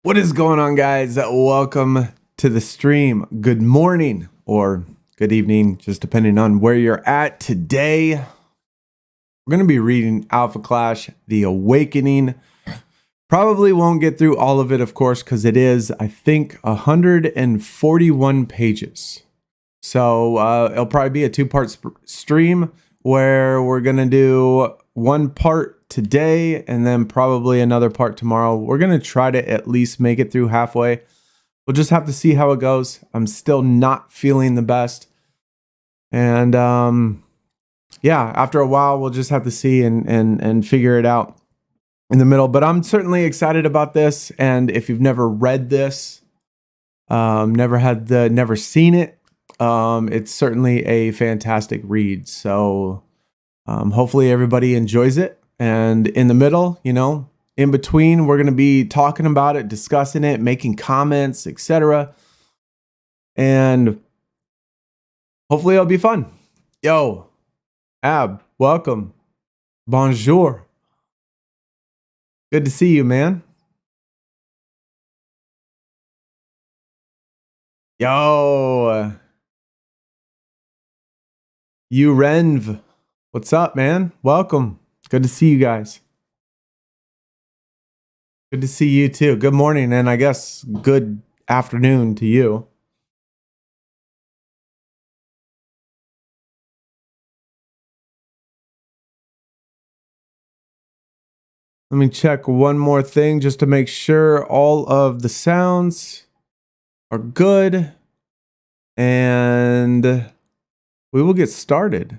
What is going on, guys? Welcome to the stream. Good morning or good evening, just depending on where you're at today. We're going to be reading Alpha Clash, The Awakening. Probably won't get through all of it, of course, because it is, I think, 141 pages. So it'll probably be a two-part stream where we're going to do one part today and then probably another part tomorrow. We're going to try to at least make it through halfway. We'll just have to see how it goes. I'm still not feeling the best. And yeah, after a while, we'll just have to see and figure it out in the middle. But I'm certainly excited about this. And if you've never read this, never seen it, it's certainly a fantastic read. So hopefully everybody enjoys it. And in the middle, in between, we're going to be talking about it, discussing it, making comments, etc. And hopefully it'll be fun. Yo, Ab, welcome. Bonjour. Good to see you, man. Yo, you Renv. What's up, man? Welcome. Good to see you guys. Good to see you too. Good morning, and I guess good afternoon to you. Let me check one more thing just to make sure all of the sounds are good. And we will get started.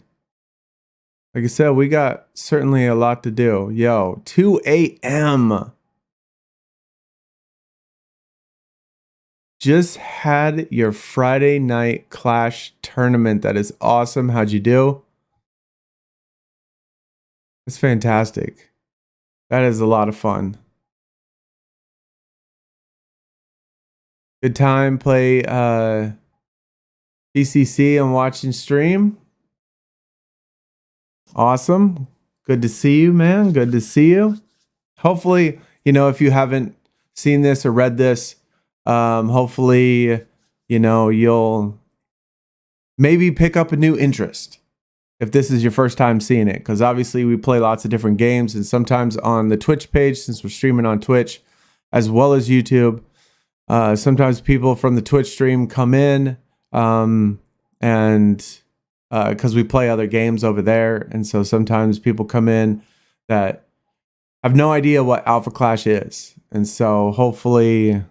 Like I said, we got certainly a lot to do. Yo, 2 a.m. Just had your Friday night Clash tournament. That is awesome. How'd you do? It's fantastic. That is a lot of fun. Good time. Play PCC and watching stream. Awesome. Good to see you, man. Good to see you. Hopefully, if you haven't seen this or read this, hopefully, you'll maybe pick up a new interest if this is your first time seeing it. Because obviously we play lots of different games, and sometimes on the Twitch page, since we're streaming on Twitch, as well as YouTube, sometimes people from the Twitch stream come in and because we play other games over there. And so sometimes people come in that have no idea what Alpha Clash is. And so hopefully,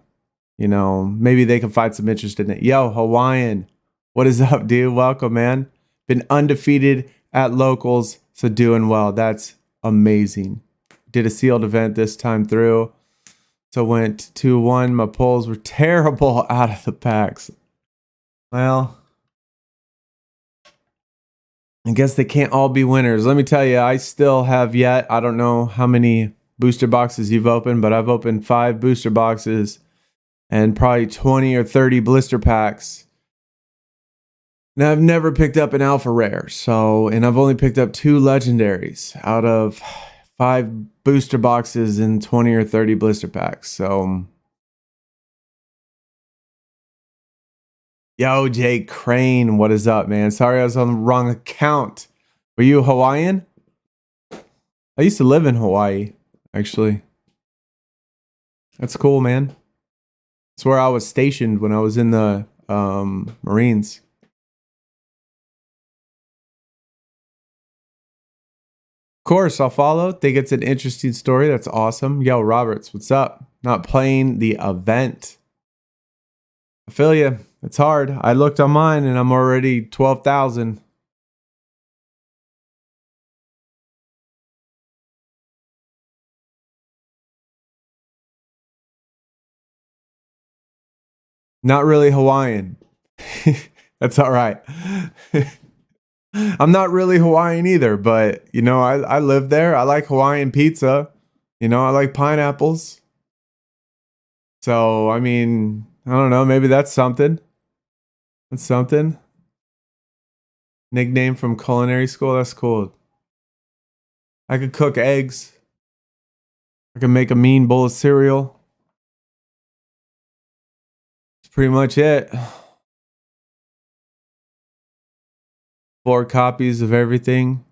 maybe they can find some interest in it. Yo, Hawaiian, what is up, dude? Welcome, man. Been undefeated at locals, so doing well. That's amazing. Did a sealed event this time through. So went 2-1. My pulls were terrible out of the packs. Well, I guess they can't all be winners. Let me tell you, I still have yet. I don't know how many booster boxes you've opened, but I've opened 5 booster boxes and probably 20 or 30 blister packs. Now, I've never picked up an alpha rare. And I've only picked up 2 legendaries out of 5 booster boxes and 20 or 30 blister packs. So, yo, Jay Crane, what is up, man? Sorry I was on the wrong account. Were you Hawaiian? I used to live in Hawaii, actually. That's cool, man. That's where I was stationed when I was in the Marines. Of course, I'll follow. Think it's an interesting story. That's awesome. Yo, Roberts, what's up? Not playing the event. I feel you. It's hard. I looked on mine and I'm already 12,000. Not really Hawaiian. That's all right. I'm not really Hawaiian either, but I live there. I like Hawaiian pizza. I like pineapples. So, I mean, I don't know. Maybe that's something. That's something. Nickname from culinary school. That's cool. I could cook eggs. I can make a mean bowl of cereal. pretty much it. 4 copies of everything.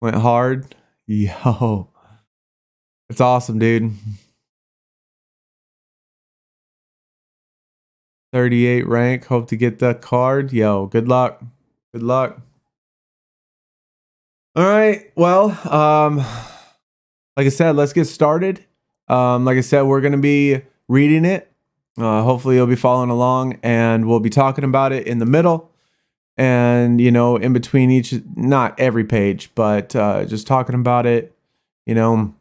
Went hard. Yo. It's awesome, dude. 38 rank. Hope to get that card. Yo, good luck. Good luck. All right. Well, like I said, let's get started. Like I said, we're going to be reading it. Hopefully you'll be following along, and we'll be talking about it in the middle. And, you know, in between each, not every page, but just talking about it, you know.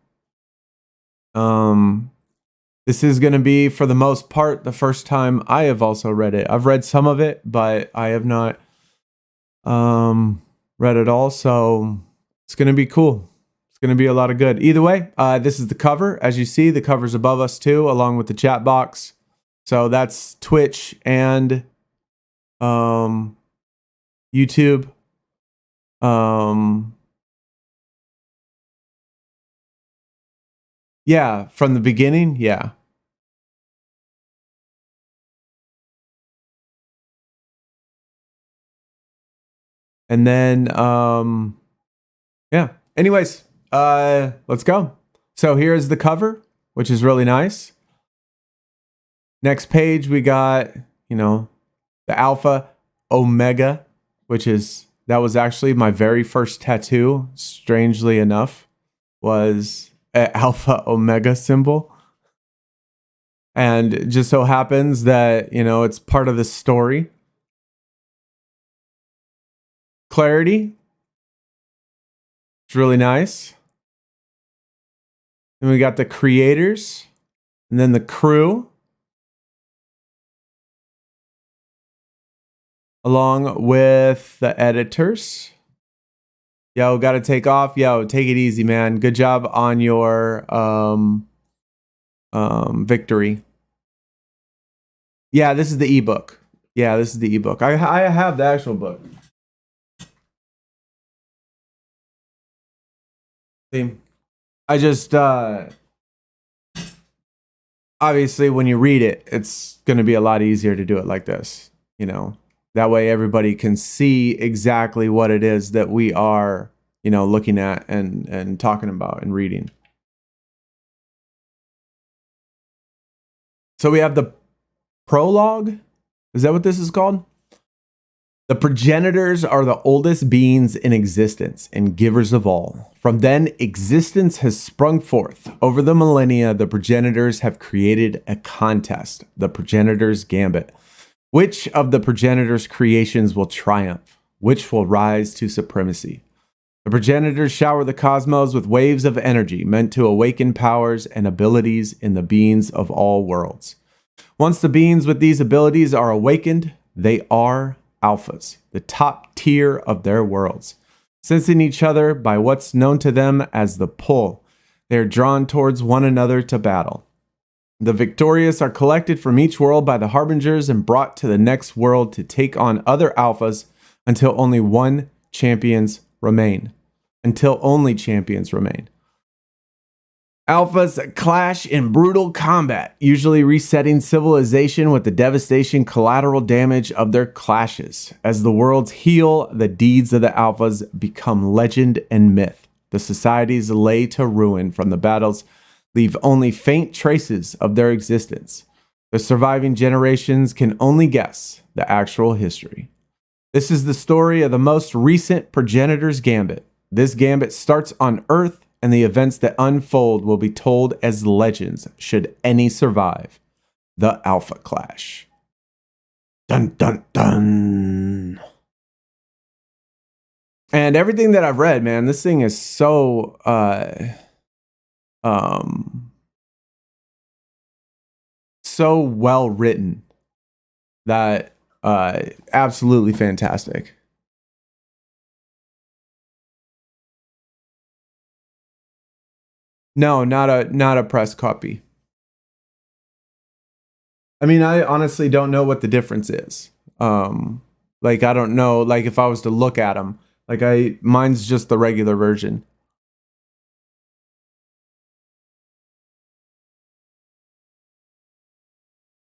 This is going to be, for the most part, the first time I have also read it. I've read some of it, but I have not read it all. So it's going to be cool. It's going to be a lot of good. Either way, this is the cover. As you see, the cover's above us too, along with the chat box. So that's Twitch and YouTube. Yeah, from the beginning, yeah. And then yeah. Anyways, let's go. So here's the cover, which is really nice. Next page we got, you know, the Alpha Omega, which is, that was actually my very first tattoo, strangely enough, was an Alpha Omega symbol. And it just so happens that, you know, it's part of the story. Clarity. It's really nice. And we got the creators, and then the crew, along with the editors. Yo, gotta take off. Yo, take it easy, man. Good job on your victory. Yeah, this is the ebook. Yeah, this is the ebook. I have the actual book. See, I just obviously when you read it, it's gonna be a lot easier to do it like this, you know. That way everybody can see exactly what it is that we are, you know, looking at and talking about and reading. So we have the prologue. Is that what this is called? The progenitors are the oldest beings in existence and givers of all. From then, existence has sprung forth. Over the millennia, the progenitors have created a contest, the Progenitors Gambit. Which of the progenitors' creations will triumph? Which will rise to supremacy? The progenitors shower the cosmos with waves of energy meant to awaken powers and abilities in the beings of all worlds. Once the beings with these abilities are awakened, they are alphas, the top tier of their worlds. Sensing each other by what's known to them as the pull, they are drawn towards one another to battle. The victorious are collected from each world by the harbingers and brought to the next world to take on other alphas until only champions remain. Alphas clash in brutal combat, usually resetting civilization with the devastation collateral damage of their clashes. As the worlds heal, the deeds of the alphas become legend and myth. The societies lay to ruin from the battles leave only faint traces of their existence. The surviving generations can only guess the actual history. This is the story of the most recent Progenitors Gambit. This gambit starts on Earth, and the events that unfold will be told as legends should any survive. The Alpha Clash. Dun dun dun. And everything that I've read, man, this thing is so so well written that absolutely fantastic. No, not a press copy. I mean, I honestly don't know what the difference is. Like, I don't know, like, if I was to look at them, like, mine's just the regular version.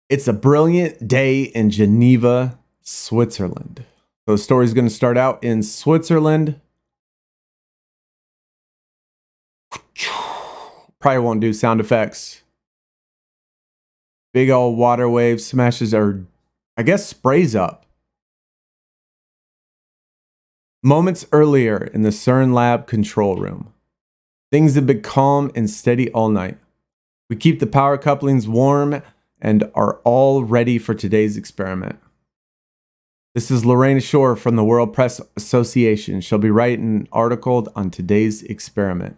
It's a brilliant day in Geneva, Switzerland. So the story's going to start out in Switzerland. Probably won't do sound effects. Big old water wave smashes, or I guess sprays up. Moments earlier in the CERN lab control room. Things have been calm and steady all night. We keep the power couplings warm and are all ready for today's experiment. This is Lorraine Shore from the World Press Association. She'll be writing an article on today's experiment.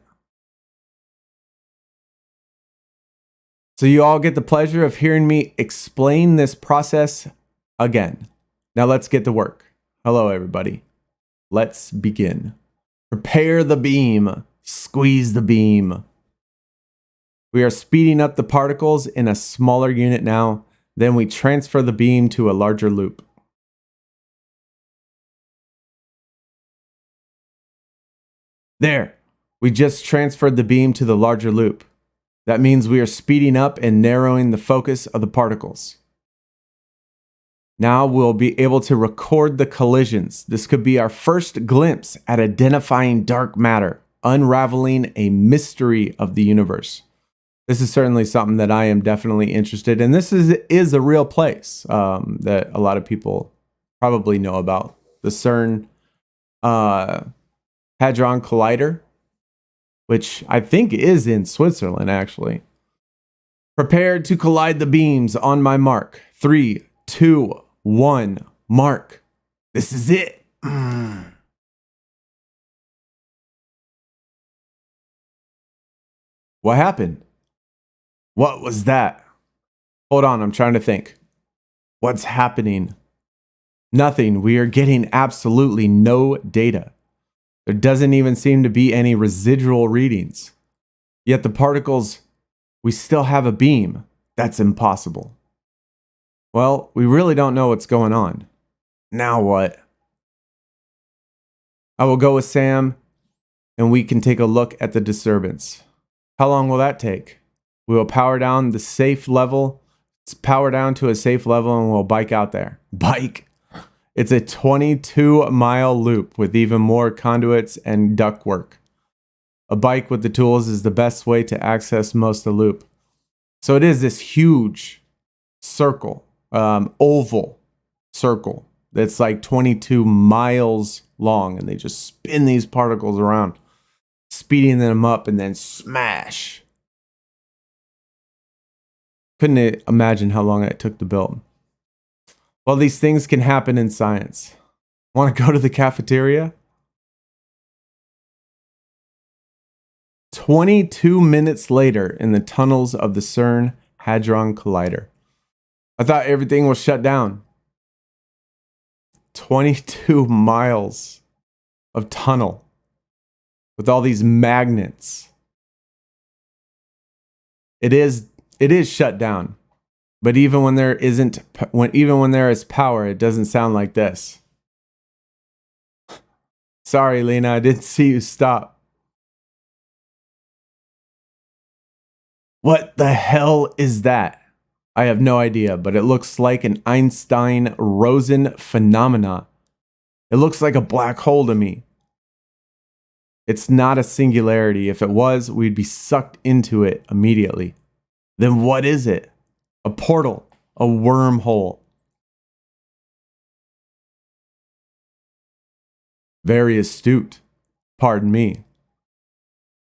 So you all get the pleasure of hearing me explain this process again. Now let's get to work. Hello, everybody. Let's begin. Prepare the beam. Squeeze the beam. We are speeding up the particles in a smaller unit now. Then we transfer the beam to a larger loop. There. We just transferred the beam to the larger loop. That means we are speeding up and narrowing the focus of the particles. Now we'll be able to record the collisions. This could be our first glimpse at identifying dark matter, unraveling a mystery of the universe. This is certainly something that I am definitely interested in. This is a real place that a lot of people probably know about. The CERN Hadron Collider, which I think is in Switzerland, actually. Prepared to collide the beams on my mark. 3, 2, 1, mark. This is it. What happened? What was that? Hold on, I'm trying to think. What's happening? Nothing. We are getting absolutely no data. There doesn't even seem to be any residual readings. Yet the particles, we still have a beam. That's impossible. Well, we really don't know what's going on. Now what? I will go with Sam and we can take a look at the disturbance. How long will that take? We will power down the safe level. Let's power down to a safe level and we'll bike out there. Bike. It's a 22-mile loop with even more conduits and ductwork. A bike with the tools is the best way to access most of the loop. So it is this huge circle, oval circle that's like 22 miles long, and they just spin these particles around, speeding them up and then smash. Couldn't imagine how long it took to build. Well, these things can happen in science. Want to go to the cafeteria? 22 minutes later in the tunnels of the CERN Hadron Collider. I thought everything was shut down. 22 miles of tunnel with all these magnets. It is shut down. But even when there is power, it doesn't sound like this. Sorry, Lena, I didn't see you stop. What the hell is that? I have no idea, but it looks like an Einstein-Rosen phenomena. It looks like a black hole to me. It's not a singularity. If it was, we'd be sucked into it immediately. Then what is it? A portal, a wormhole. Very astute. Pardon me.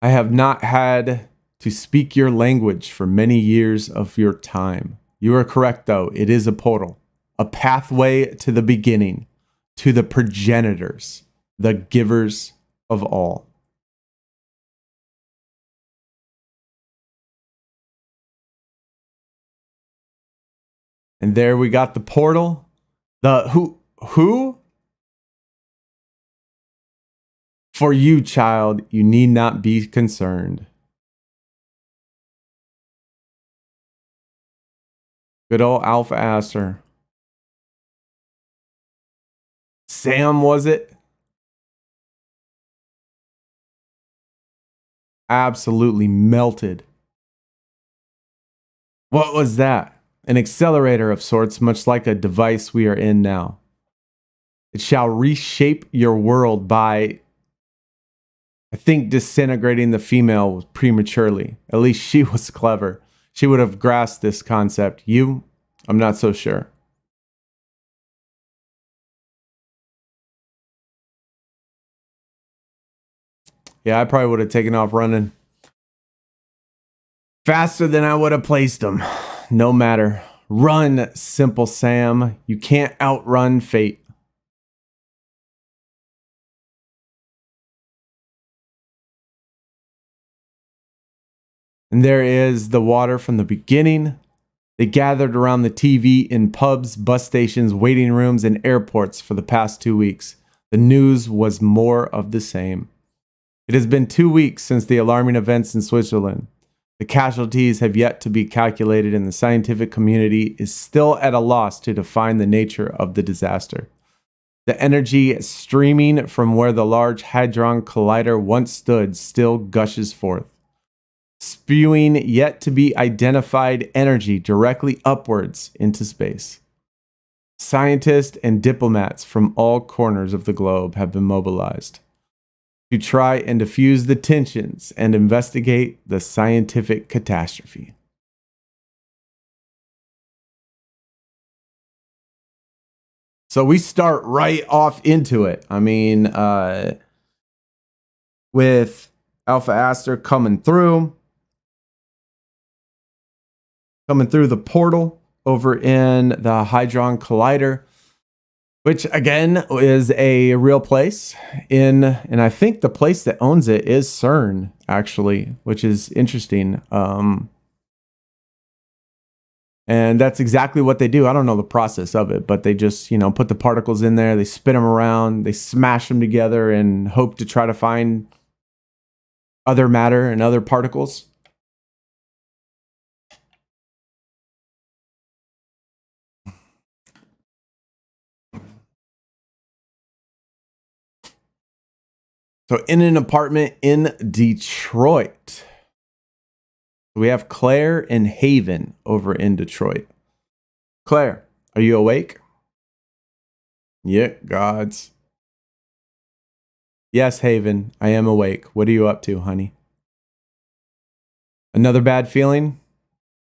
I have not had to speak your language for many years of your time. You are correct, though. It is a portal, a pathway to the beginning, to the progenitors, the givers of all. And there we got the portal. The who? For you, child, you need not be concerned. Good old Alpha Aster. Sam, was it? Absolutely melted. What was that? an accelerator of sorts, much like a device we are in now. It shall reshape your world by, I think, disintegrating the female prematurely. At least she was clever. She would have grasped this concept. You, I'm not so sure. Yeah, I probably would have taken off running faster than I would have placed them. No matter. Run, Simple Sam. You can't outrun fate. And there is the water from the beginning. They gathered around the TV in pubs, bus stations, waiting rooms, and airports for the past 2 weeks. The news was more of the same. It has been 2 weeks since the alarming events in Switzerland. The casualties have yet to be calculated, and the scientific community is still at a loss to define the nature of the disaster. The energy streaming from where the Large Hadron Collider once stood still gushes forth, spewing yet to be identified energy directly upwards into space. Scientists and diplomats from all corners of the globe have been mobilized to try and diffuse the tensions and investigate the scientific catastrophe. So we start right off into it. I mean, with Alpha Aster coming through the portal over in the Hadron Collider, which again is a real place and I think the place that owns it is CERN, actually, which is interesting. And that's exactly what they do. I don't know the process of it, but they just, put the particles in there, they spin them around, they smash them together and hope to try to find other matter and other particles. So in an apartment in Detroit, we have Claire and Haven over in Detroit. Claire, are you awake? Yeah, gods. Yes, Haven, I am awake. What are you up to, honey? Another bad feeling?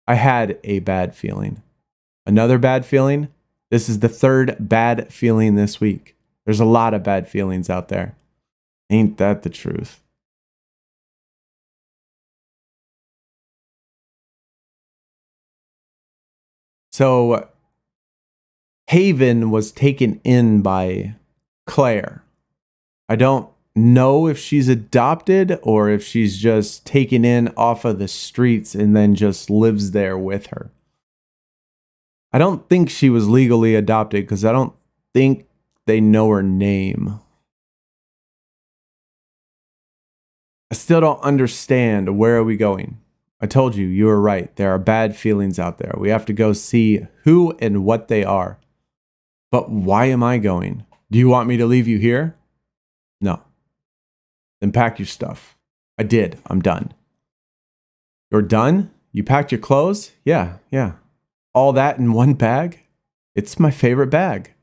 I had a bad feeling. Another bad feeling? This is the third bad feeling this week. There's a lot of bad feelings out there. Ain't that the truth? So, Haven was taken in by Claire. I don't know if she's adopted or if she's just taken in off of the streets and then just lives there with her. I don't think she was legally adopted because I don't think they know her name. I still don't understand. Where are we going? I told you, you were right. There are bad feelings out there. We have to go see who and what they are. But why am I going? Do you want me to leave you here? No. Then pack your stuff. I did. I'm done. You're done? You packed your clothes? Yeah. All that in one bag? It's my favorite bag.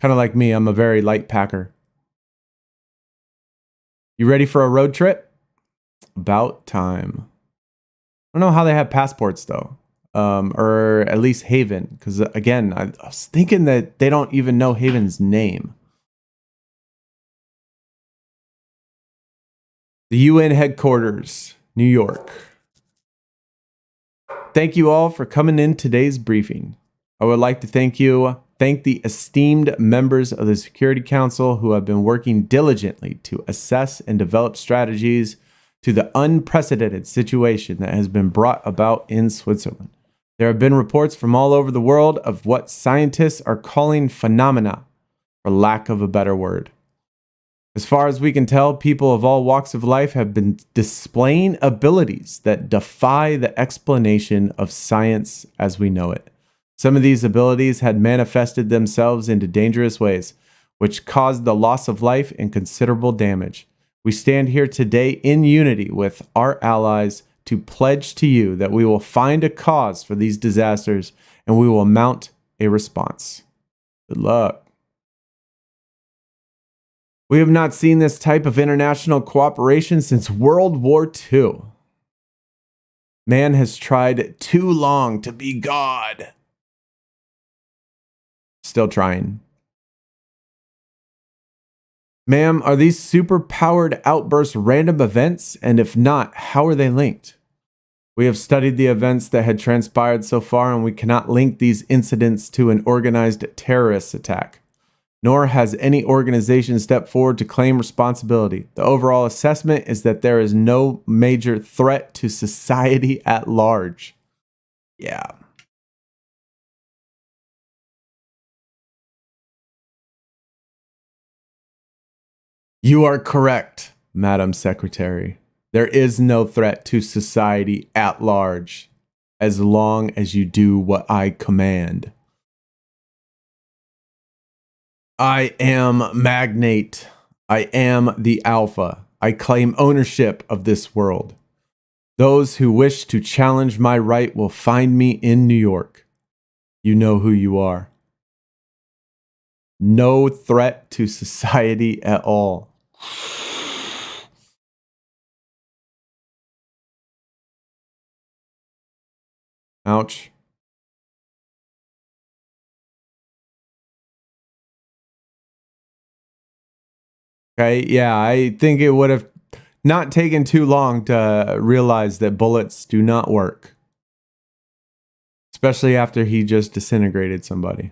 Kind of like me, I'm a very light packer. You ready for a road trip? About time. I don't know how they have passports though. Or at least Haven. Because again, I was thinking that they don't even know Haven's name. The UN headquarters, New York. Thank you all for coming in today's briefing. I would like to thank the esteemed members of the Security Council who have been working diligently to assess and develop strategies to the unprecedented situation that has been brought about in Switzerland. There have been reports from all over the world of what scientists are calling phenomena, for lack of a better word. As far as we can tell, people of all walks of life have been displaying abilities that defy the explanation of science as we know it. Some of these abilities had manifested themselves into dangerous ways, which caused the loss of life and considerable damage. We stand here today in unity with our allies to pledge to you that we will find a cause for these disasters and we will mount a response. Good luck. We have not seen this type of international cooperation since World War II. Man has tried too long to be God. Still trying. Ma'am, are these super-powered outbursts random events? And if not, how are they linked? We have studied the events that had transpired so far, and we cannot link these incidents to an organized terrorist attack. Nor has any organization stepped forward to claim responsibility. The overall assessment is that there is no major threat to society at large. Yeah. You are correct, Madam Secretary. There is no threat to society at large, as long as you do what I command. I am magnate. I am the Alpha. I claim ownership of this world. Those who wish to challenge my right will find me in New York. You know who you are. No threat to society at all. Ouch. Okay, yeah, I think it would have not taken too long to realize that bullets do not work. Especially after he just disintegrated somebody.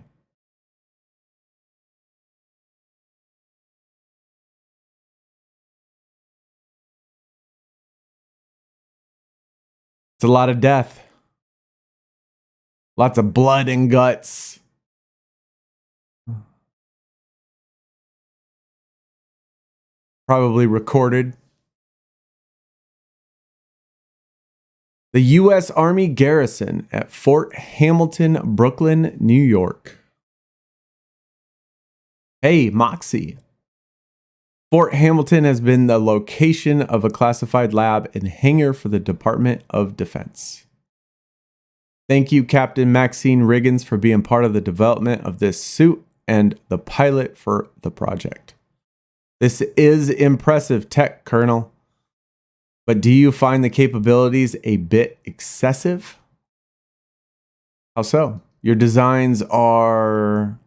It's a lot of death. Lots of blood and guts. Probably recorded. The U.S. Army garrison at Fort Hamilton, Brooklyn, New York. Hey, Moxie. Fort Hamilton has been the location of a classified lab and hangar for the Department of Defense. Thank you, Captain Maxine Riggins, for being part of the development of this suit and the pilot for the project. This is impressive tech, Colonel. But do you find the capabilities a bit excessive? How so? Your designs are...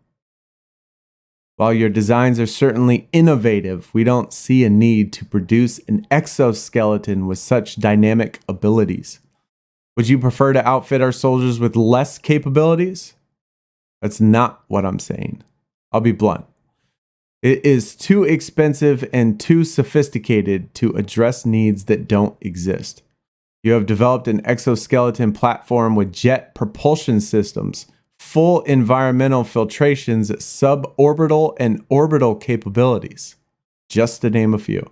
While your designs are certainly innovative, we don't see a need to produce an exoskeleton with such dynamic abilities. Would you prefer to outfit our soldiers with less capabilities? That's not what I'm saying. I'll be blunt. It is too expensive and too sophisticated to address needs that don't exist. You have developed an exoskeleton platform with jet propulsion systems, full environmental filtrations, suborbital and orbital capabilities, just to name a few.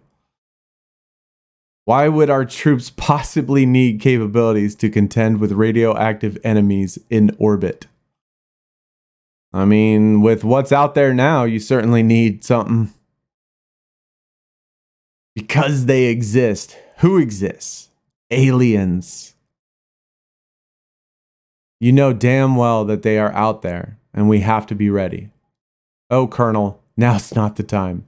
Why would our troops possibly need capabilities to contend with radioactive enemies in orbit? I mean, with what's out there now, you certainly need something. Because they exist. Who exists? Aliens. You know damn well that they are out there, and we have to be ready. Oh, Colonel, now's not the time.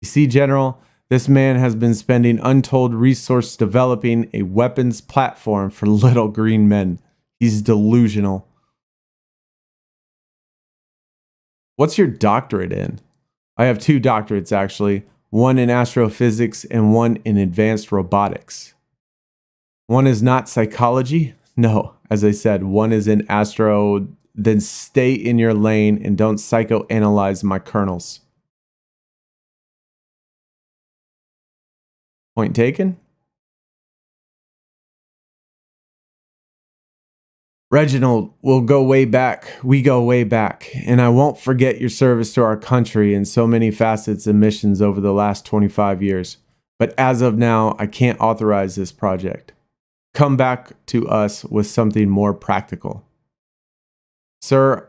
You see, General, this man has been spending untold resources developing a weapons platform for little green men. He's delusional. What's your doctorate in? I have 2 doctorates, actually. One in astrophysics and one in advanced robotics. One is not psychology. No, as I said, one is in astro. Then stay in your lane and don't psychoanalyze my colonels. Point taken? Reginald, we'll go way back. We go way back. And I won't forget your service to our country in so many facets and missions over the last 25 years. But as of now, I can't authorize this project. Come back to us with something more practical. Sir,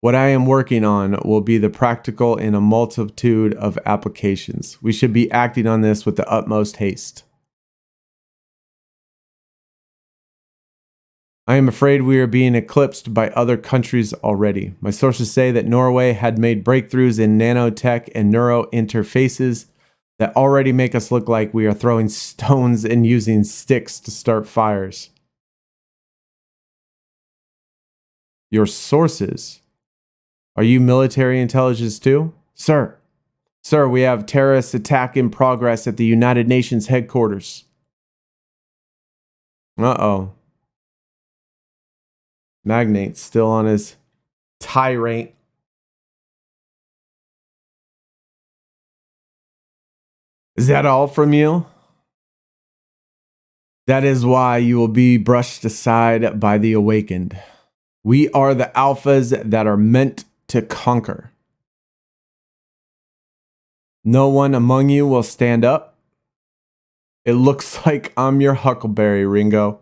what I am working on will be the practical in a multitude of applications. We should be acting on this with the utmost haste. I am afraid we are being eclipsed by other countries already. My sources say that Norway had made breakthroughs in nanotech and neuro interfaces that already make us look like we are throwing stones and using sticks to start fires. Your sources? Are you military intelligence too? Sir, we have terrorist attack in progress at the United Nations headquarters. Uh-oh. Magnate's still on his tirade. Is that all from you? That is why you will be brushed aside by the awakened. We are the alphas that are meant to conquer. No one among you will stand up. It looks like I'm your Huckleberry, Ringo.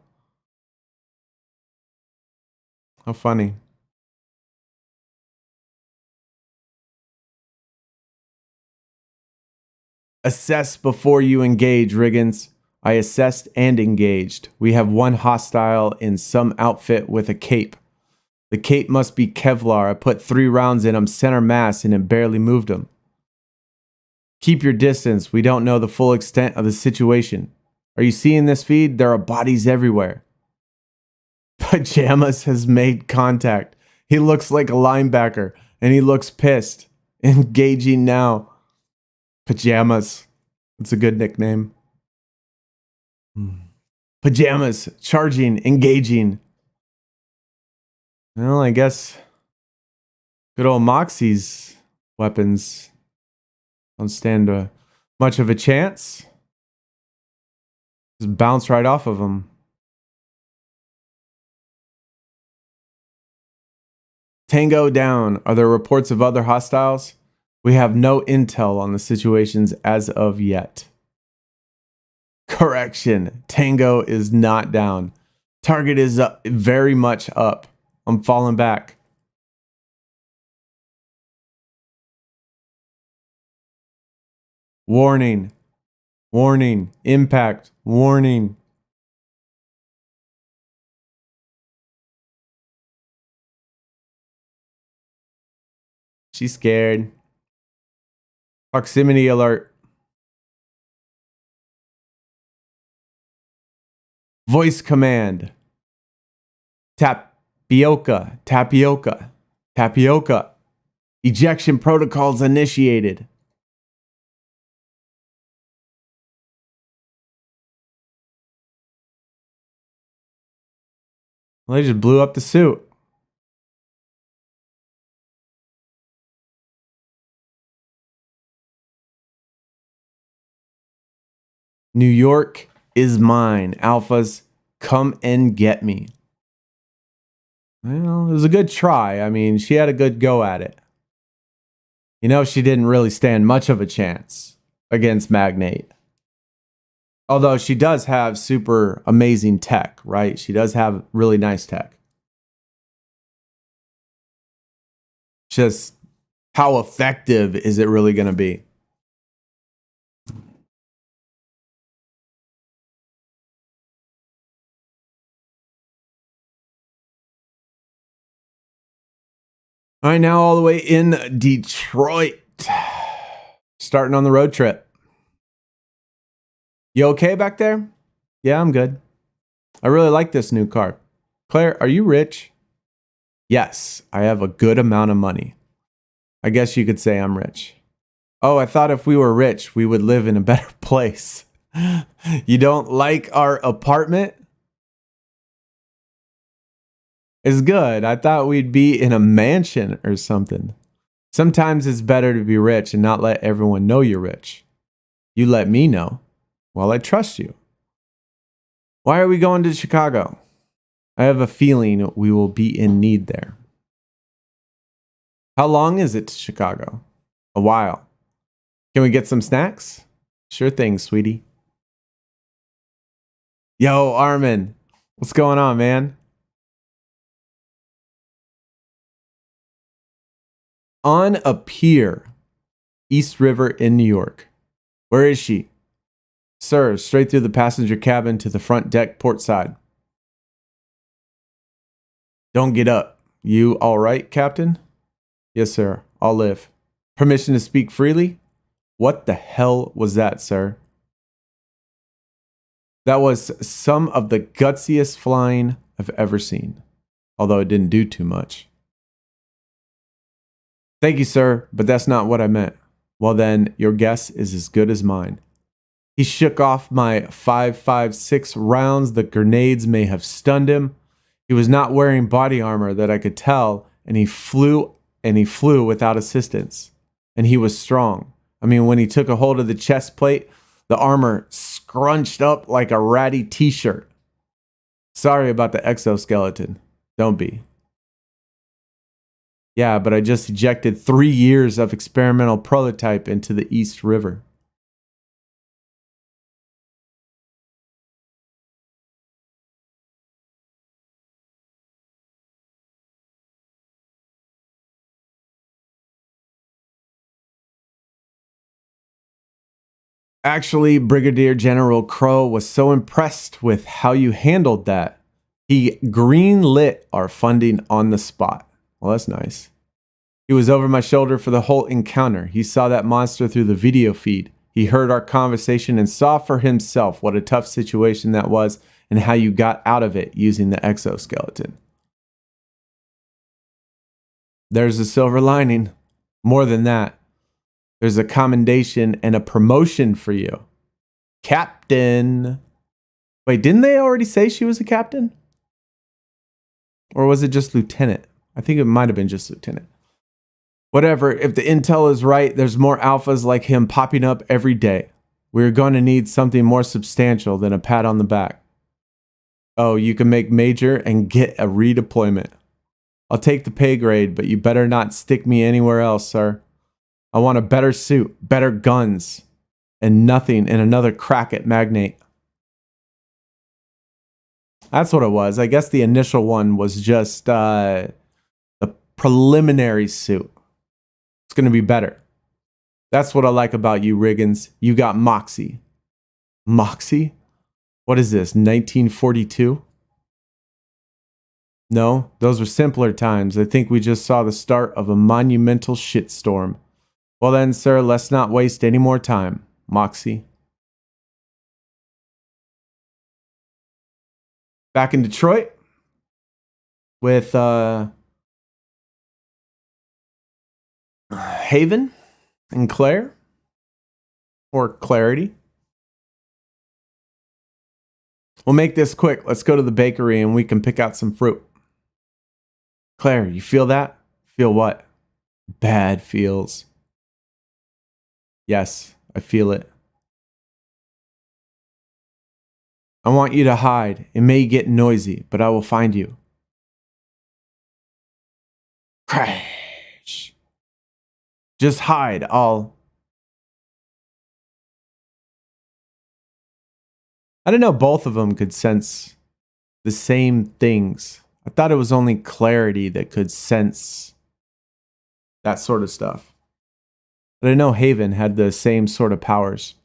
How funny. Assess before you engage, Riggins. I assessed and engaged. We have one hostile in some outfit with a cape. The cape must be Kevlar. I put 3 rounds in him center mass and it barely moved him. Keep your distance. We don't know the full extent of the situation. Are you seeing this feed? There are bodies everywhere. Pajamas has made contact. He looks like a linebacker and he looks pissed. Engaging now. Pajamas. It's a good nickname. Pajamas. Charging. Engaging. Well, I guess good old Moxie's weapons don't stand much of a chance. Just bounce right off of them. Tango down. Are there reports of other hostiles? We have no intel on the situations as of yet. Correction. Tango is not down. Target is up, very much up. I'm falling back. Warning. Warning. Impact. Warning. She's scared. Proximity alert. Voice command. Tapioca. Tapioca. Tapioca. Ejection protocols initiated. Well, they just blew up the suit. New York is mine. Alphas, come and get me. Well, it was a good try. I mean, she had a good go at it. You know, she didn't really stand much of a chance against Magnate. Although she does have super amazing tech, right? She does have really nice tech. Just how effective is it really going to be? All right, now all the way in Detroit. Starting on the road trip. You okay back there? Yeah, I'm good. I really like this new car. Claire, are you rich? Yes, I have a good amount of money. I guess you could say I'm rich. Oh, I thought if we were rich, we would live in a better place. You don't like our apartment? It's good. I thought we'd be in a mansion or something. Sometimes it's better to be rich and not let everyone know you're rich. You let me know. Well, I trust you. Why are we going to Chicago? I have a feeling we will be in need there. How long is it to Chicago? A while. Can we get some snacks? Sure thing, sweetie. Yo, Armin. What's going on, man? On a pier, East River in New York. Where is she? Sir, straight through the passenger cabin to the front deck port side. Don't get up. You all right, Captain? Yes, sir. I'll live. Permission to speak freely? What the hell was that, sir? That was some of the gutsiest flying I've ever seen. Although it didn't do too much. Thank you, sir, but that's not what I meant. Well then, your guess is as good as mine. He shook off my 5.56 rounds. The grenades may have stunned him. He was not wearing body armor that I could tell, and he flew without assistance. And he was strong. I mean, when he took a hold of the chest plate, the armor scrunched up like a ratty t-shirt. Sorry about the exoskeleton. Don't be. Yeah, but I just ejected 3 years of experimental prototype into the East River. Actually, Brigadier General Crow was so impressed with how you handled that, he greenlit our funding on the spot. Well, that's nice. He was over my shoulder for the whole encounter. He saw that monster through the video feed. He heard our conversation and saw for himself what a tough situation that was and how you got out of it using the exoskeleton. There's a silver lining. More than that, there's a commendation and a promotion for you. Captain. Wait, didn't they already say she was a captain? Or was it just lieutenant? I think it might have been just lieutenant. Whatever, if the intel is right, there's more alphas like him popping up every day. We're going to need something more substantial than a pat on the back. Oh, you can make major and get a redeployment. I'll take the pay grade, but you better not stick me anywhere else, sir. I want a better suit, better guns, and nothing in another crack at Magnate. That's what it was. I guess the initial one was just the preliminary suit. It's going to be better. That's what I like about you, Riggins. You got Moxie. Moxie? What is this, 1942? No, those were simpler times. I think we just saw the start of a monumental shitstorm. Well then, sir, let's not waste any more time. Moxie. Back in Detroit with Haven and Claire, or Clarity. We'll make this quick. Let's go to the bakery and we can pick out some fruit. Claire, you feel that? Feel what? Bad feels. Yes, I feel it. I want you to hide. It may get noisy, but I will find you. Crash. Just hide. I didn't know both of them could sense the same things. I thought it was only Clarity that could sense that sort of stuff. But I know Haven had the same sort of powers.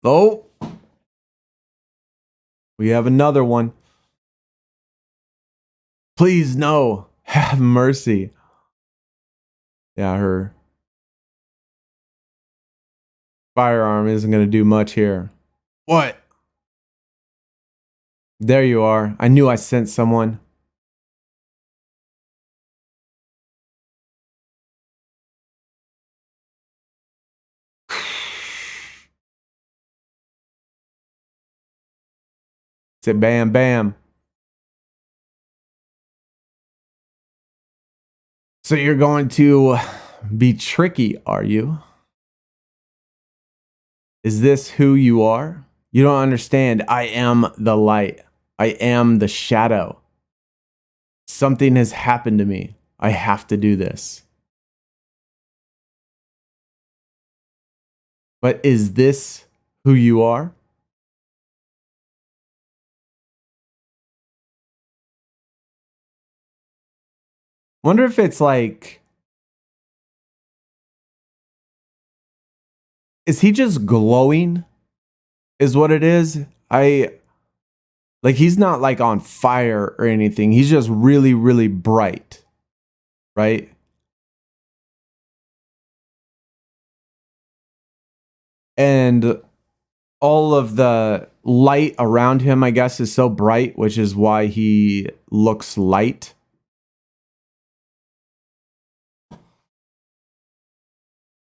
Oh! We have another one. Please, no. Have mercy. Yeah, her firearm isn't going to do much here. What? There you are. I knew I sent someone. Say bam, bam. So you're going to be tricky, are you? Is this who you are? You don't understand. I am the light. I am the shadow. Something has happened to me. I have to do this. But is this who you are? Wonder if it's like, is he just glowing? Is what it is? Like, he's not like on fire or anything. He's just really, really bright, right? And all of the light around him, I guess, is so bright, which is why he looks light.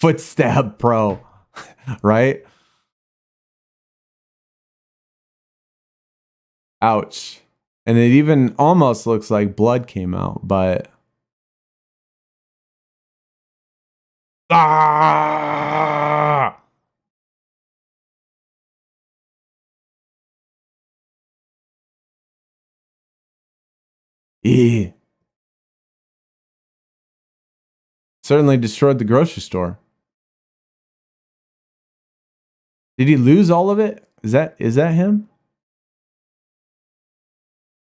Footstep pro, right? Ouch. And it even almost looks like blood came out, but... Ah! Eh. Certainly destroyed the grocery store. Did he lose all of it? Is that him?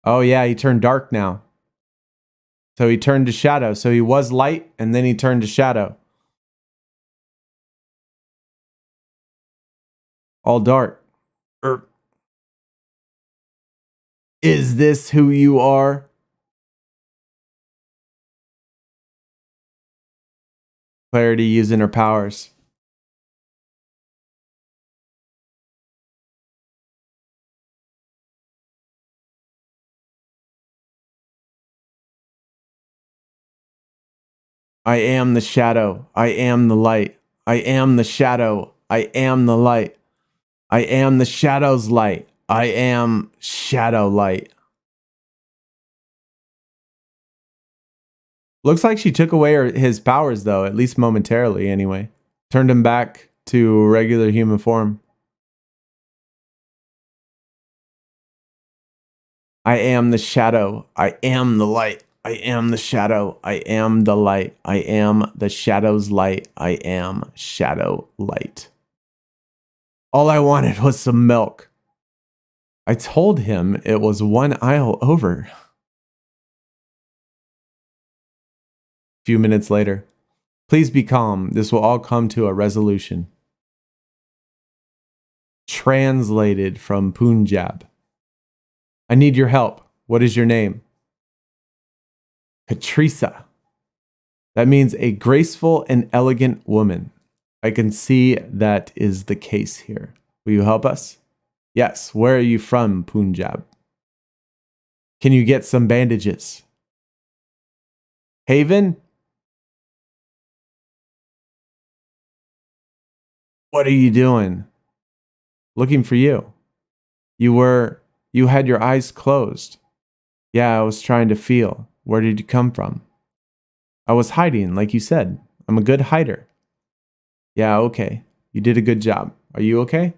Oh yeah, he turned dark now. So he turned to shadow. So he was light and then he turned to shadow. All dark. Is this who you are? Clarity using her powers. I am the shadow. I am the light. I am the shadow. I am the light. I am the shadow's light. I am shadow light. Looks like she took away his powers, though, at least momentarily, anyway. Turned him back to regular human form. I am the shadow. I am the light. I am the shadow. I am the light. I am the shadow's light. I am shadow light. All I wanted was some milk. I told him it was one aisle over. A few minutes later. Please be calm. This will all come to a resolution. Translated from Punjab. I need your help. What is your name? Katrisa. That means a graceful and elegant woman. I can see that is the case here. Will you help us? Yes. Where are you from, Punjab? Can you get some bandages? Haven? What are you doing? Looking for you. You had your eyes closed. Yeah, I was trying to feel. Where did you come from? I was hiding, like you said. I'm a good hider. Yeah, okay. You did a good job. Are you okay?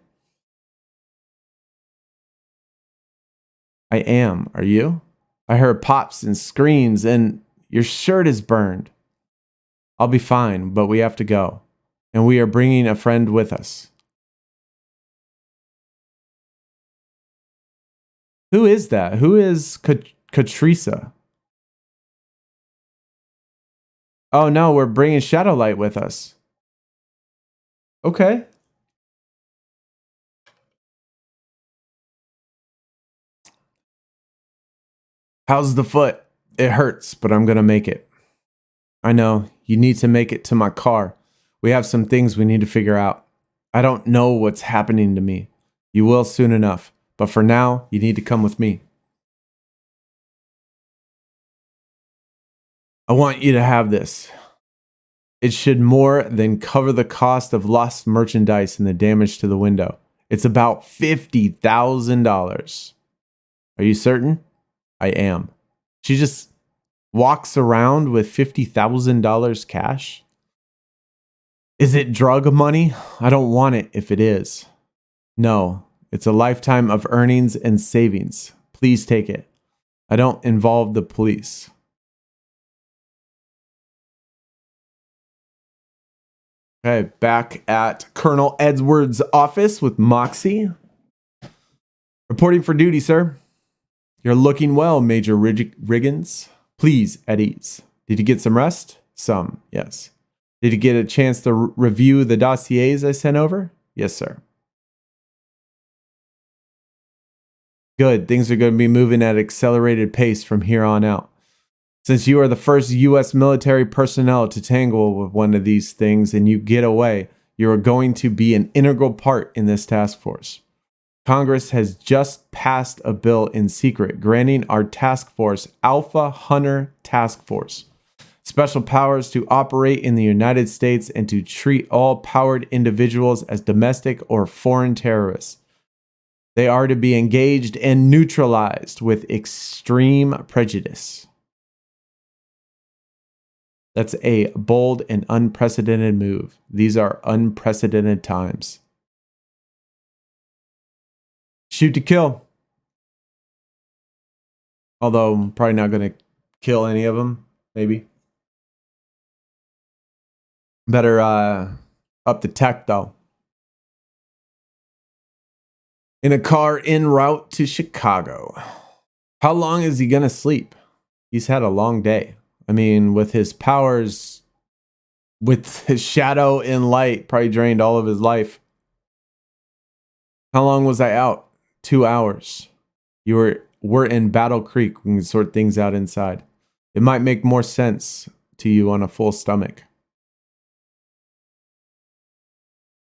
I am. Are you? I heard pops and screams and your shirt is burned. I'll be fine, but we have to go. And we are bringing a friend with us. Who is that? Who is Katrisa? Oh no, we're bringing Shadowlight with us. Okay. How's the foot? It hurts, but I'm gonna make it. I know. You need to make it to my car. We have some things we need to figure out. I don't know what's happening to me. You will soon enough. But for now, you need to come with me. I want you to have this. It should more than cover the cost of lost merchandise and the damage to the window. It's about $50,000. Are you certain? I am. She just walks around with $50,000 cash? Is it drug money? I don't want it if it is. No, it's a lifetime of earnings and savings. Please take it. I don't involve the police. Okay, back at Colonel Edwards' office with Moxie. Reporting for duty, sir. You're looking well, Major Riggins. Please, at ease. Did you get some rest? Some, yes. Did you get a chance to review the dossiers I sent over? Yes, sir. Good. Things are going to be moving at accelerated pace from here on out. Since you are the first U.S. military personnel to tangle with one of these things and you get away, you are going to be an integral part in this task force. Congress has just passed a bill in secret granting our task force, Alpha Hunter Task Force, special powers to operate in the United States and to treat all powered individuals as domestic or foreign terrorists. They are to be engaged and neutralized with extreme prejudice. That's a bold and unprecedented move. These are unprecedented times. Shoot to kill. Although I'm probably not going to kill any of them, maybe. Better up the tech, though. In a car en route to Chicago. How long is he going to sleep? He's had a long day. I mean, with his powers, with his shadow and light, probably drained all of his life. How long was I out? 2 hours. We're in Battle Creek. We can sort things out inside. It might make more sense to you on a full stomach.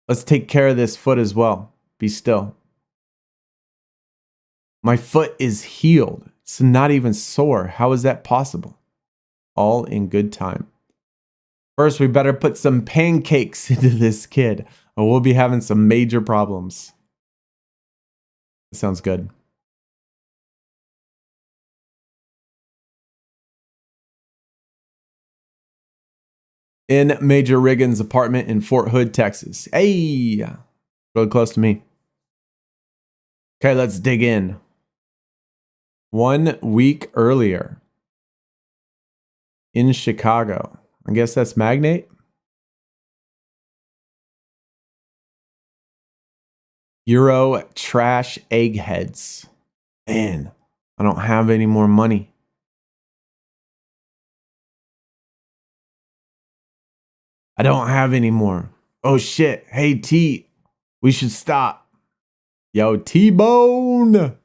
Let's take care of this foot as well. Be still. My foot is healed. It's not even sore. How is that possible? All in good time. First, we better put some pancakes into this kid, or we'll be having some major problems. That sounds good. In Major Riggins' apartment in Fort Hood, Texas. Hey! Really close to me. Okay, let's dig in. 1 week earlier. In Chicago. I guess that's Magnate. Euro trash eggheads. Man, I don't have any more money. I don't have any more. Oh shit. Hey T, we should stop. Yo, T-Bone.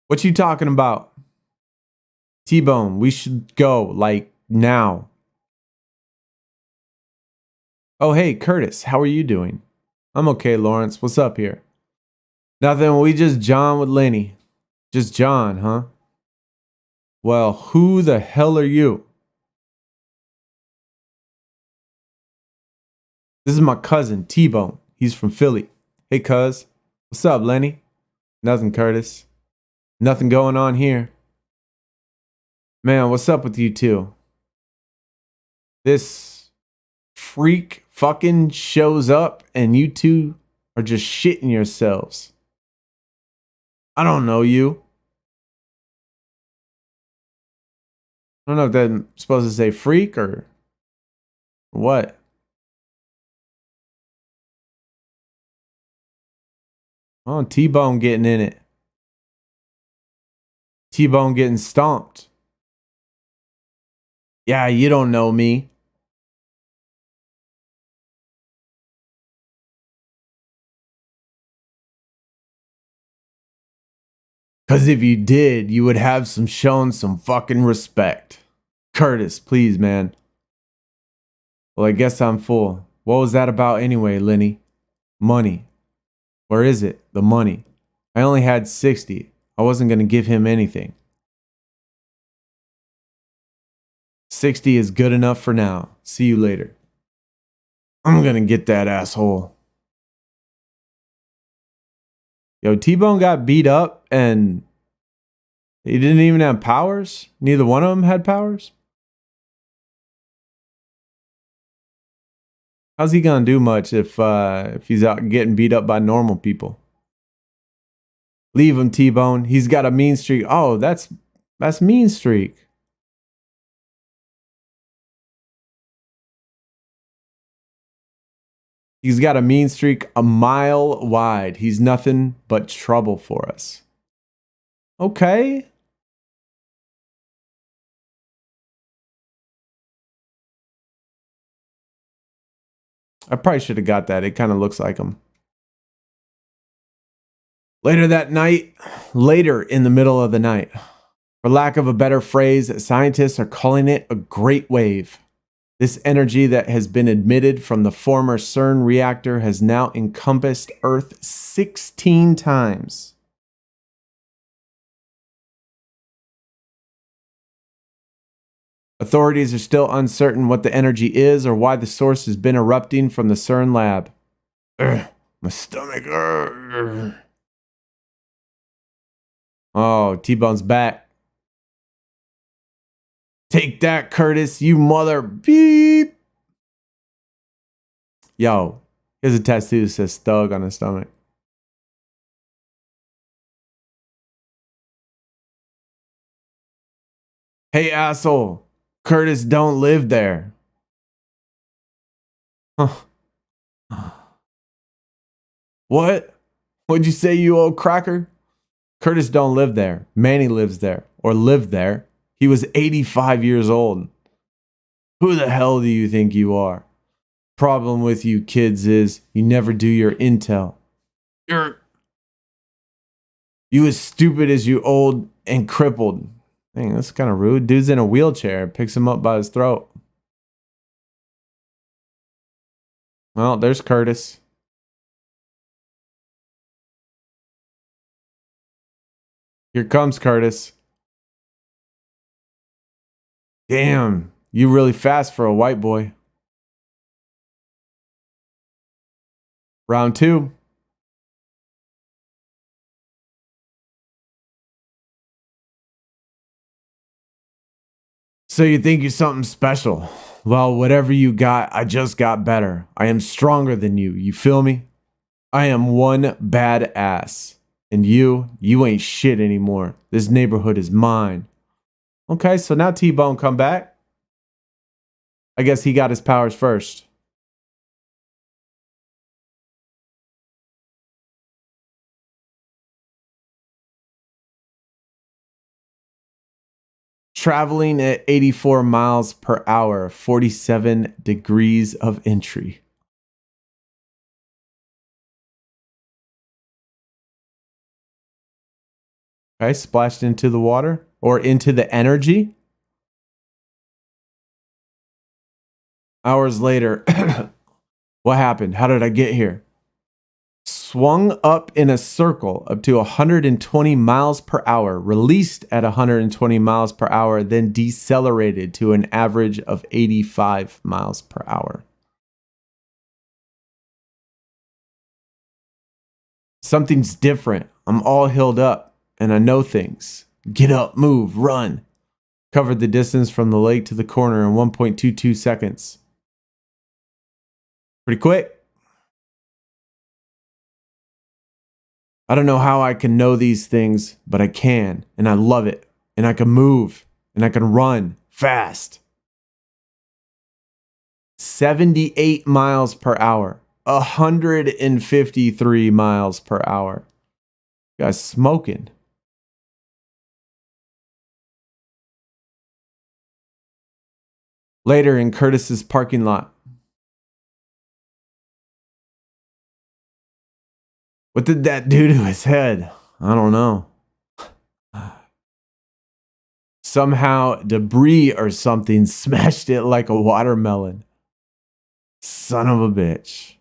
What you talking about? T-Bone, we should go, like, now. Oh, hey, Curtis, how are you doing? I'm okay, Lawrence. What's up here? Nothing, we just John with Lenny. Just John, huh? Well, who the hell are you? This is my cousin, T-Bone. He's from Philly. Hey, cuz. What's up, Lenny? Nothing, Curtis. Nothing going on here. Man, what's up with you two? This freak fucking shows up and you two are just shitting yourselves. I don't know you. I don't know if that's supposed to say freak or what. Oh, T-Bone getting in it. T-Bone getting stomped. Yeah, you don't know me. Because if you did, you would have shown some fucking respect. Curtis, please, man. Well, I guess I'm full. What was that about anyway, Lenny? Money. Where is it? The money. I only had 60. I wasn't going to give him anything. 60 is good enough for now. See you later. I'm going to get that asshole. Yo, T-Bone got beat up and he didn't even have powers? Neither one of them had powers? How's he going to do much if he's out getting beat up by normal people? Leave him, T-Bone. He's got a mean streak. Oh, that's mean streak. He's got a mean streak a mile wide. He's nothing but trouble for us. Okay. I probably should have got that. It kind of looks like him. Later in the middle of the night, for lack of a better phrase, scientists are calling it a great wave. This energy that has been emitted from the former CERN reactor has now encompassed Earth 16 times. Authorities are still uncertain what the energy is or why the source has been erupting from the CERN lab. My stomach. Oh, T-Bone's back. Take that, Curtis, you mother beep. Yo, here's a tattoo that says thug on his stomach. Hey, asshole. Curtis don't live there. Huh. What? What'd you say, you old cracker? Curtis don't live there. Manny lives there. Or lived there. He was 85 years old. Who the hell do you think you are? Problem with you kids is you never do your intel. You as stupid as you old and crippled. Dang, that's kind of rude. Dude's in a wheelchair. Picks him up by his throat. Well, there's Curtis. Here comes Curtis. Damn, you really fast for a white boy. Round 2. So you think you're something special? Well, whatever you got, I just got better. I am stronger than you. You feel me? I am one bad ass. And you ain't shit anymore. This neighborhood is mine. Okay, so now T-Bone come back. I guess he got his powers first. Traveling at 84 miles per hour, 47 degrees of entry. Okay, splashed into the water or into the energy. Hours later, what happened? How did I get here? Swung up in a circle up to 120 miles per hour, released at 120 miles per hour, then decelerated to an average of 85 miles per hour. Something's different. I'm all healed up and I know things. Get up, move, run. Covered the distance from the lake to the corner in 1.22 seconds. Pretty quick. I don't know how I can know these things, but I can, and I love it. And I can move, and I can run fast. 78 miles per hour, 153 miles per hour. You guys smoking. Later in Curtis's parking lot. What did that do to his head? I don't know. Somehow debris or something smashed it like a watermelon. Son of a bitch.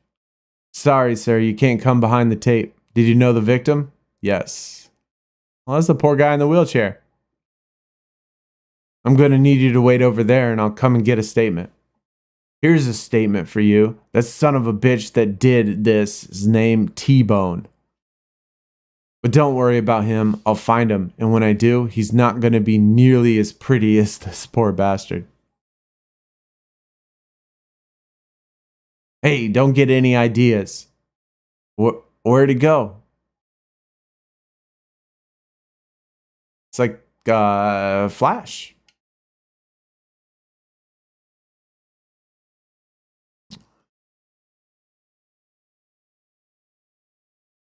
Sorry, sir, you can't come behind the tape. Did you know the victim? Yes. Well, that's the poor guy in the wheelchair. I'm going to need you to wait over there and I'll come and get a statement. Here's a statement for you. That son of a bitch that did this is named T-Bone. But don't worry about him. I'll find him. And when I do, he's not going to be nearly as pretty as this poor bastard. Hey, don't get any ideas. Where'd he go? It's like Flash.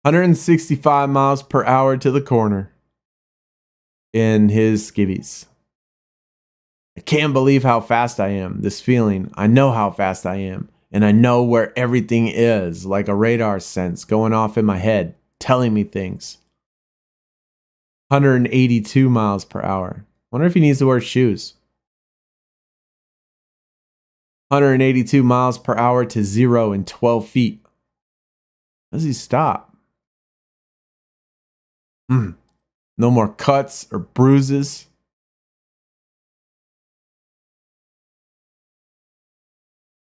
$165 miles per hour to the corner in his skivvies. I can't believe how fast I am. This feeling, I know how fast I am. And I know where everything is, like a radar sense going off in my head. telling me things. 182 miles per hour. Wonder if he needs to wear shoes. 182 miles per hour to 0 in 12 feet. Does he stop? No more cuts or bruises.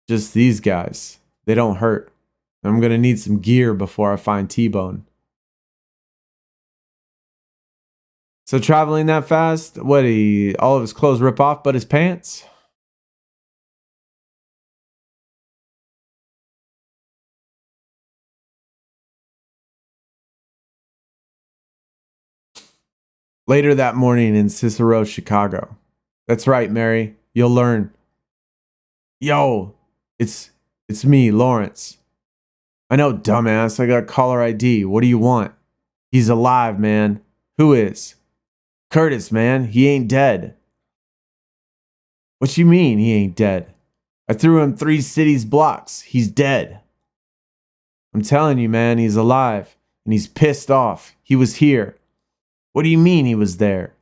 Just these guys. They don't hurt. I'm going to need some gear before I find T-Bone. So traveling that fast, all of his clothes rip off but his pants? Later that morning in Cicero, Chicago. That's right, Mary. You'll learn. Yo, it's me, Lawrence. I know, dumbass. I got caller ID. What do you want? He's alive, man. Who is? Curtis, man. He ain't dead. What you mean he ain't dead? I threw him 3 cities blocks. He's dead. I'm telling you, man, he's alive. And he's pissed off. He was here. What do you mean he was there?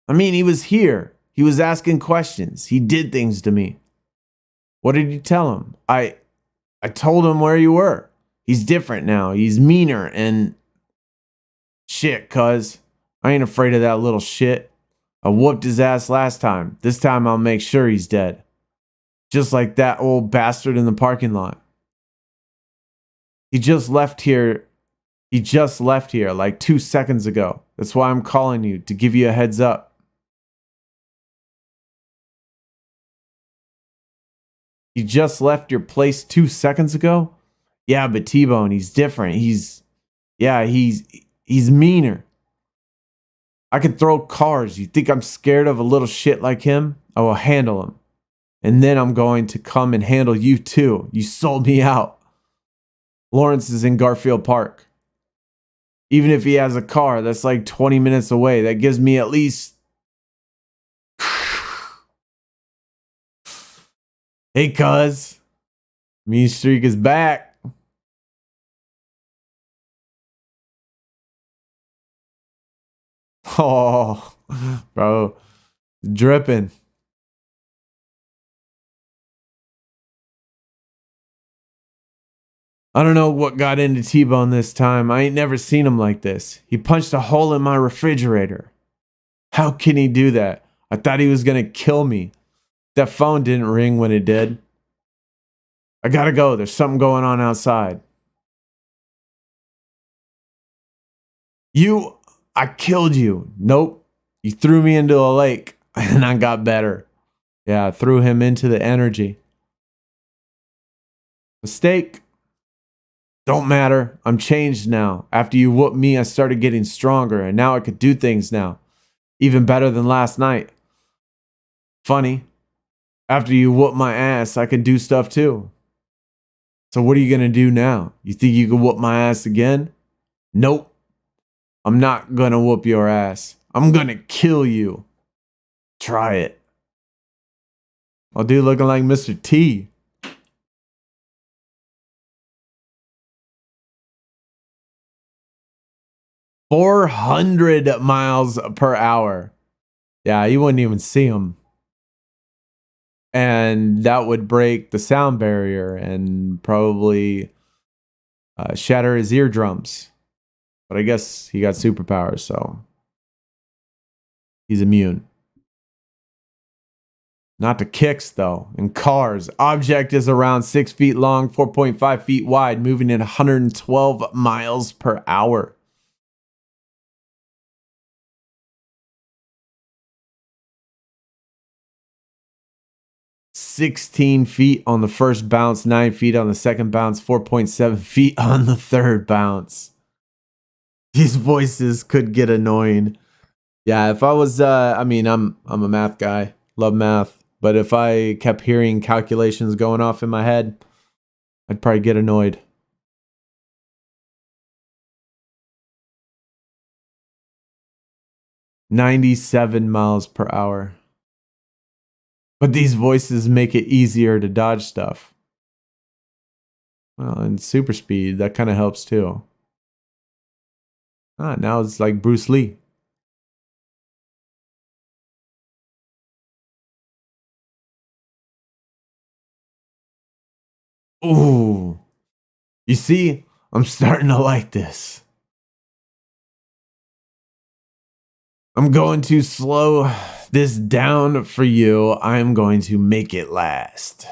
I mean, he was here. He was asking questions. He did things to me. What did you tell him? I told him where you were. He's different now. He's meaner and... Shit, cuz. I ain't afraid of that little shit. I whooped his ass last time. This time I'll make sure he's dead. Just like that old bastard in the parking lot. He just left here like 2 seconds ago. That's why I'm calling you, to give you a heads up. He just left your place 2 seconds ago? Yeah, but T-Bone, he's different. He's meaner. I can throw cars. You think I'm scared of a little shit like him? I will handle him. And then I'm going to come and handle you too. You sold me out. Lawrence is in Garfield Park. Even if he has a car, that's like 20 minutes away. That gives me at least... Hey, cuz. Mean streak is back. Oh, bro. Dripping. I don't know what got into T-Bone this time. I ain't never seen him like this. He punched a hole in my refrigerator. How can he do that? I thought he was gonna kill me. That phone didn't ring when it did. I gotta go. There's something going on outside. I killed you. Nope. You threw me into a lake and I got better. Yeah, I threw him into the energy. Mistake. Don't matter. I'm changed now. After you whooped me, I started getting stronger, and now I could do things now. Even better than last night. Funny. After you whooped my ass, I can do stuff too. So what are you going to do now? You think you can whoop my ass again? Nope. I'm not going to whoop your ass. I'm going to kill you. Try it. Oh, dude, looking like Mr. T. $400 miles per hour. Yeah, you wouldn't even see him. And that would break the sound barrier and probably shatter his eardrums. But I guess he got superpowers, so he's immune. Not to kicks, though. In cars, object is around 6 feet long, 4.5 feet wide, moving at 112 miles per hour. "16 feet on the first bounce, 9 feet on the second bounce, 4.7 feet on the third bounce." These voices could get annoying. Yeah, if I was, I'm a math guy, love math. But if I kept hearing calculations going off in my head, I'd probably get annoyed. 97 miles per hour. But these voices make it easier to dodge stuff. Well, and super speed, that kind of helps too. Ah, now it's like Bruce Lee. Ooh. You see, I'm starting to like this. I'm going to slow this down for you. I'm going to make it last.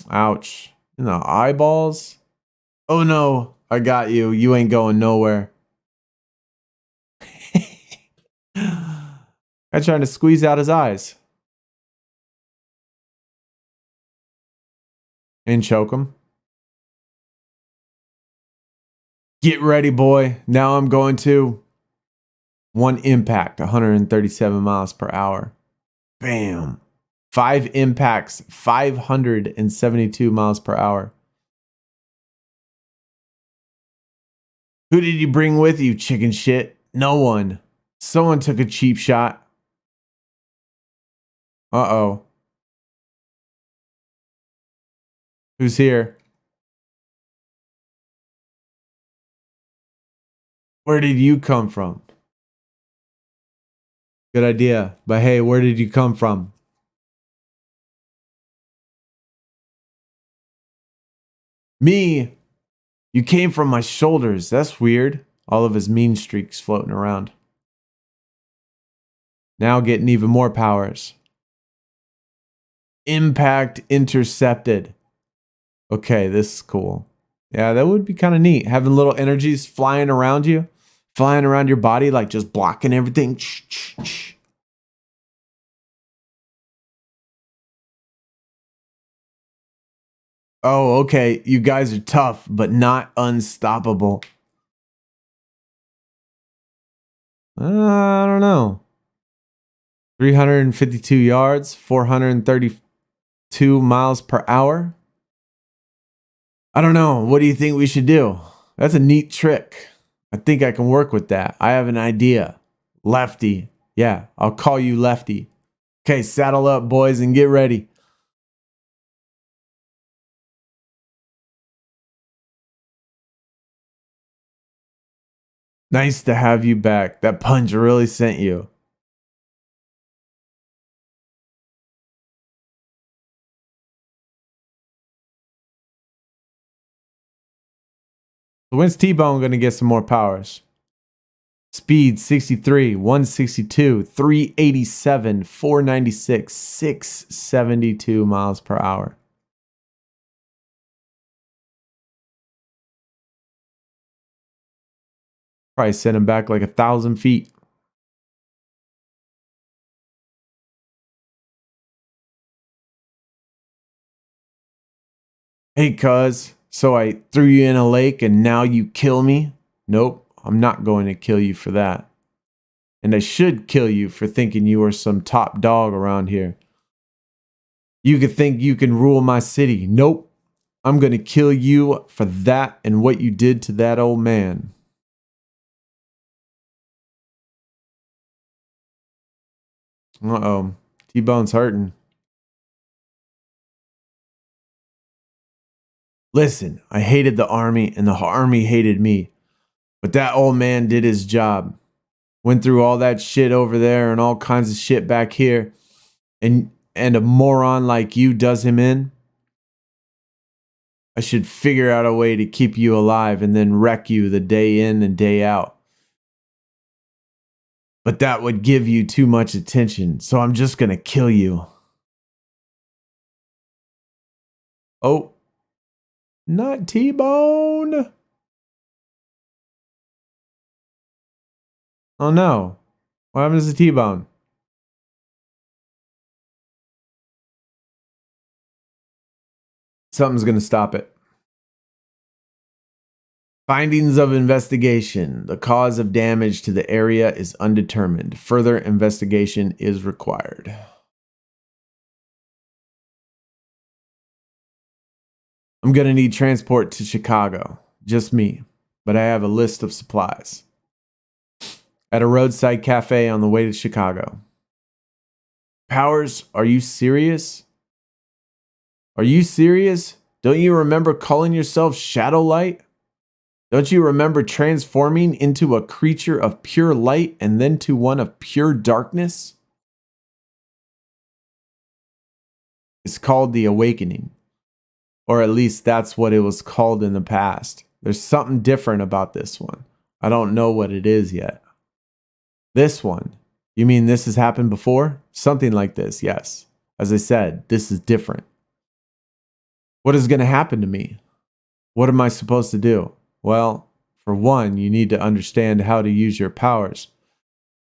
Ouch. In the eyeballs? Oh no, I got you. You ain't going nowhere. I'm trying to squeeze out his eyes. And choke him. Get ready, boy. Now I'm going to one impact, 137 miles per hour. Bam. 5 impacts, 572 miles per hour. Who did you bring with you, chicken shit? No one. Someone took a cheap shot. Uh-oh. Who's here? Where did you come from? Good idea. But hey, where did you come from? Me? You came from my shoulders. That's weird. All of his mean streaks floating around. Now getting even more powers. Impact intercepted. Okay, this is cool. Yeah, that would be kind of neat. Having little energies flying around you. Flying around your body, like just blocking everything. Oh, okay. You guys are tough, but not unstoppable. I don't know. 352 yards, 432 miles per hour. I don't know. What do you think we should do? That's a neat trick. I think I can work with that. I have an idea. Lefty. Yeah, I'll call you Lefty. Okay, saddle up, boys, and get ready. Nice to have you back. That punch really sent you. So when's T-Bone going to get some more powers? Speed 63, 162, 387, 496, 672 miles per hour. Probably sent him back like 1,000 feet. Hey, cuz, so I threw you in a lake and now you kill me? Nope, I'm not going to kill you for that. And I should kill you for thinking you are some top dog around here. You could think you can rule my city. Nope, I'm going to kill you for that and what you did to that old man. Uh-oh, T-Bone's hurting. Listen, I hated the army and the army hated me. But that old man did his job. Went through all that shit over there and all kinds of shit back here. And a moron like you does him in. I should figure out a way to keep you alive and then wreck you the day in and day out. But that would give you too much attention, so I'm just gonna kill you. Oh, not T-Bone. Oh no. What happens to T-Bone? Something's gonna stop it. Findings of investigation. The cause of damage to the area is undetermined. Further investigation is required. I'm going to need transport to Chicago. Just me. But I have a list of supplies. At a roadside cafe on the way to Chicago. Powers, are you serious? Are you serious? Don't you remember calling yourself Shadow Light? Don't you remember transforming into a creature of pure light and then to one of pure darkness? It's called the Awakening. Or at least that's what it was called in the past. There's something different about this one. I don't know what it is yet. This one. You mean this has happened before? Something like this, yes. As I said, this is different. What is going to happen to me? What am I supposed to do? Well, for one, you need to understand how to use your powers.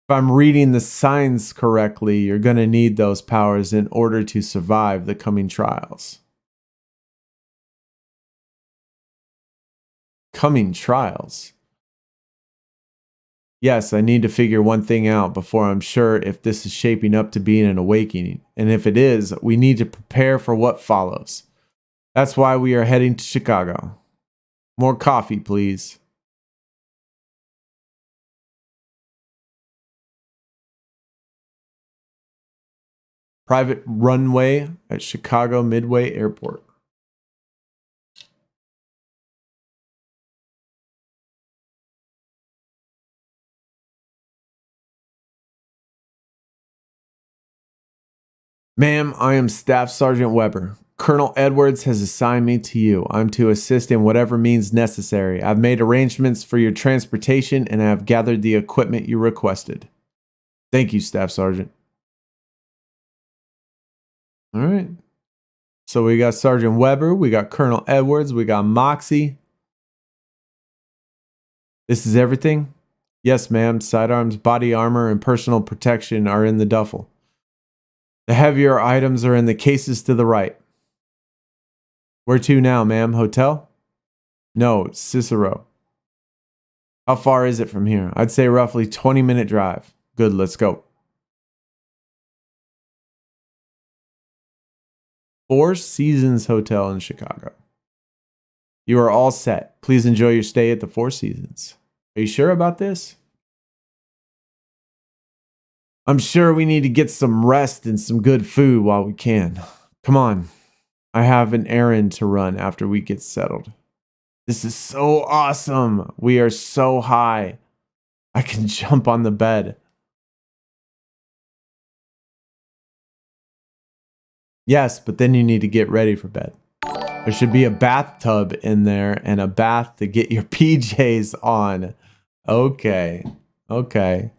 If I'm reading the signs correctly, you're going to need those powers in order to survive the coming trials. Coming trials? Yes, I need to figure one thing out before I'm sure if this is shaping up to being an awakening. And if it is, we need to prepare for what follows. That's why we are heading to Chicago. More coffee, please. Private runway at Chicago Midway Airport. Ma'am, I am Staff Sergeant Weber. Colonel Edwards has assigned me to you. I'm to assist in whatever means necessary. I've made arrangements for your transportation and I have gathered the equipment you requested. Thank you, Staff Sergeant. All right. So we got Sergeant Weber, we got Colonel Edwards, we got Moxie. This is everything? Yes, ma'am. Sidearms, body armor, and personal protection are in the duffel. The heavier items are in the cases to the right. Where to now, ma'am? Hotel? No, Cicero. How far is it from here? I'd say roughly 20-minute drive. Good, let's go. Four Seasons Hotel in Chicago. You are all set. Please enjoy your stay at the Four Seasons. Are you sure about this? I'm sure we need to get some rest and some good food while we can. Come on. I have an errand to run after we get settled. This is so awesome. We are so high. I can jump on the bed. Yes, but then you need to get ready for bed. There should be a bathtub in there and a bath to get your PJs on. Okay. Okay.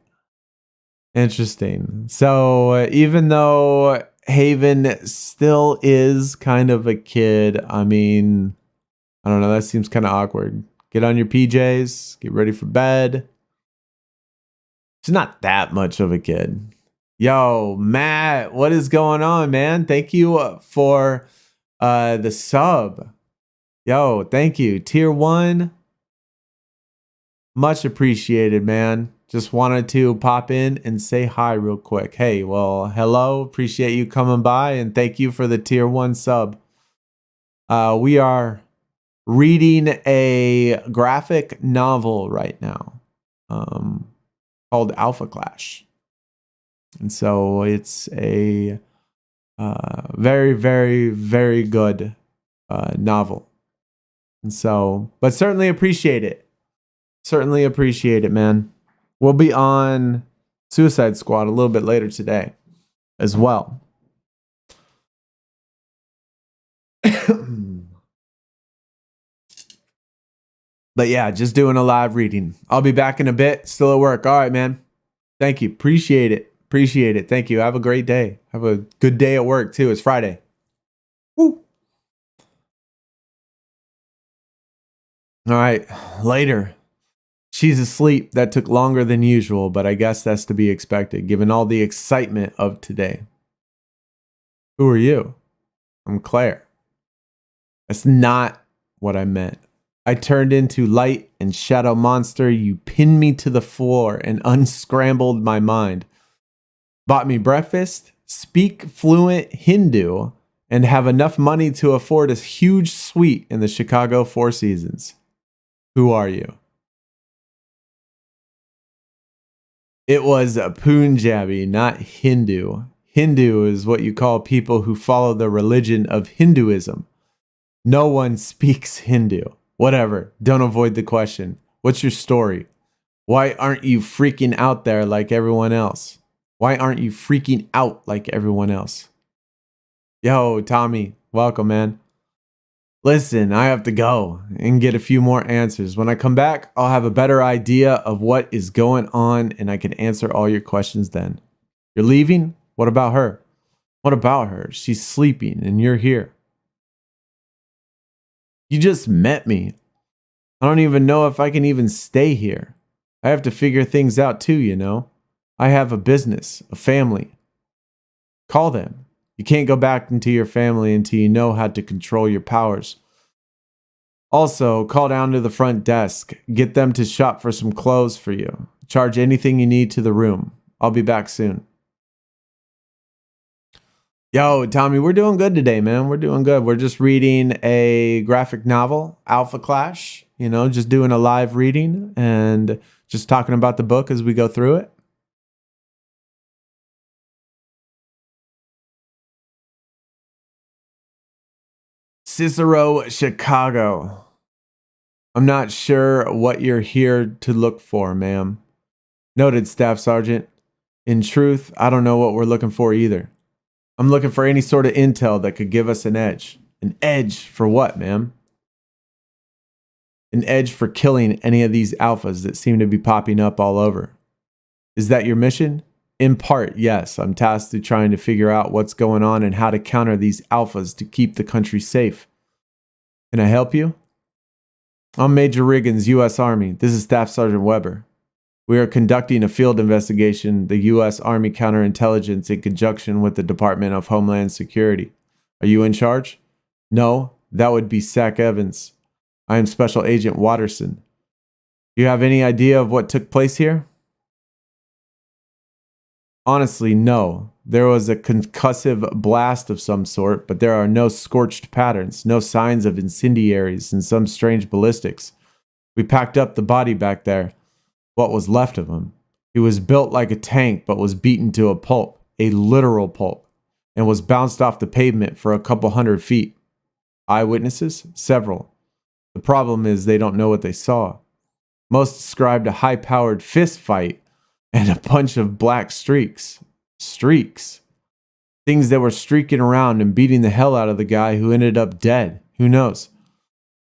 Interesting. So even though Haven still is kind of a kid, I mean, I don't know, that seems kind of awkward. Get on your PJs, get ready for bed. She's not that much of a kid. Yo, Matt, what is going on, man? Thank you for the sub. Yo, thank you. Tier 1. Much appreciated, man. Just wanted to pop in and say hi real quick. Hey, well, hello. Appreciate you coming by and thank you for the tier 1 sub. We are reading a graphic novel right now called Alpha Clash. And so it's a very, very, very good novel. And so, but certainly appreciate it. Certainly appreciate it, man. We'll be on Suicide Squad a little bit later today as well. But yeah, just doing a live reading. I'll be back in a bit. Still at work. All right, man. Thank you. Appreciate it. Appreciate it. Thank you. Have a great day. Have a good day at work too. It's Friday. Woo. All right. Later. She's asleep. That took longer than usual, but I guess that's to be expected given all the excitement of today. Who are you? I'm Claire. That's not what I meant. I turned into light and shadow monster. You pinned me to the floor and unscrambled my mind. Bought me breakfast, speak fluent Hindu, and have enough money to afford a huge suite in the Chicago Four Seasons. Who are you? It was a Punjabi, not Hindu. Hindu is what you call people who follow the religion of Hinduism. No one speaks Hindu. Whatever. Don't avoid the question. What's your story? Why aren't you freaking out there like everyone else? Why aren't you freaking out like everyone else? Yo, Tommy, welcome, man. Listen, I have to go and get a few more answers. When I come back, I'll have a better idea of what is going on and I can answer all your questions then. You're leaving? What about her? What about her? She's sleeping and you're here. You just met me. I don't even know if I can even stay here. I have to figure things out too, you know. I have a business, a family. Call them. You can't go back into your family until you know how to control your powers. Also, call down to the front desk. Get them to shop for some clothes for you. Charge anything you need to the room. I'll be back soon. Yo, Tommy, we're doing good today, man. We're doing good. We're just reading a graphic novel, Alpha Clash. You know, just doing a live reading and just talking about the book as we go through it. Cicero, Chicago. I'm not sure what you're here to look for, ma'am. Noted, Staff Sergeant. In truth, I don't know what we're looking for either. I'm looking for any sort of intel that could give us an edge. An edge for what, ma'am? An edge for killing any of these alphas that seem to be popping up all over. Is that your mission? In part, yes. I'm tasked with trying to figure out what's going on and how to counter these alphas to keep the country safe. Can I help you? I'm Major Riggins, U.S. Army. This is Staff Sergeant Weber. We are conducting a field investigation, the U.S. Army Counterintelligence in conjunction with the Department of Homeland Security. Are you in charge? No, that would be Sack Evans. I am Special Agent Watterson. Do you have any idea of what took place here? Honestly, no. There was a concussive blast of some sort, but there are no scorched patterns, no signs of incendiaries and some strange ballistics. We packed up the body back there. What was left of him. He was built like a tank, but was beaten to a pulp, a literal pulp, and was bounced off the pavement for a couple 100 feet. Eyewitnesses? Several. The problem is they don't know what they saw. Most described a high-powered fist fight and a bunch of black streaks. Streaks. Things that were streaking around and beating the hell out of the guy who ended up dead. Who knows?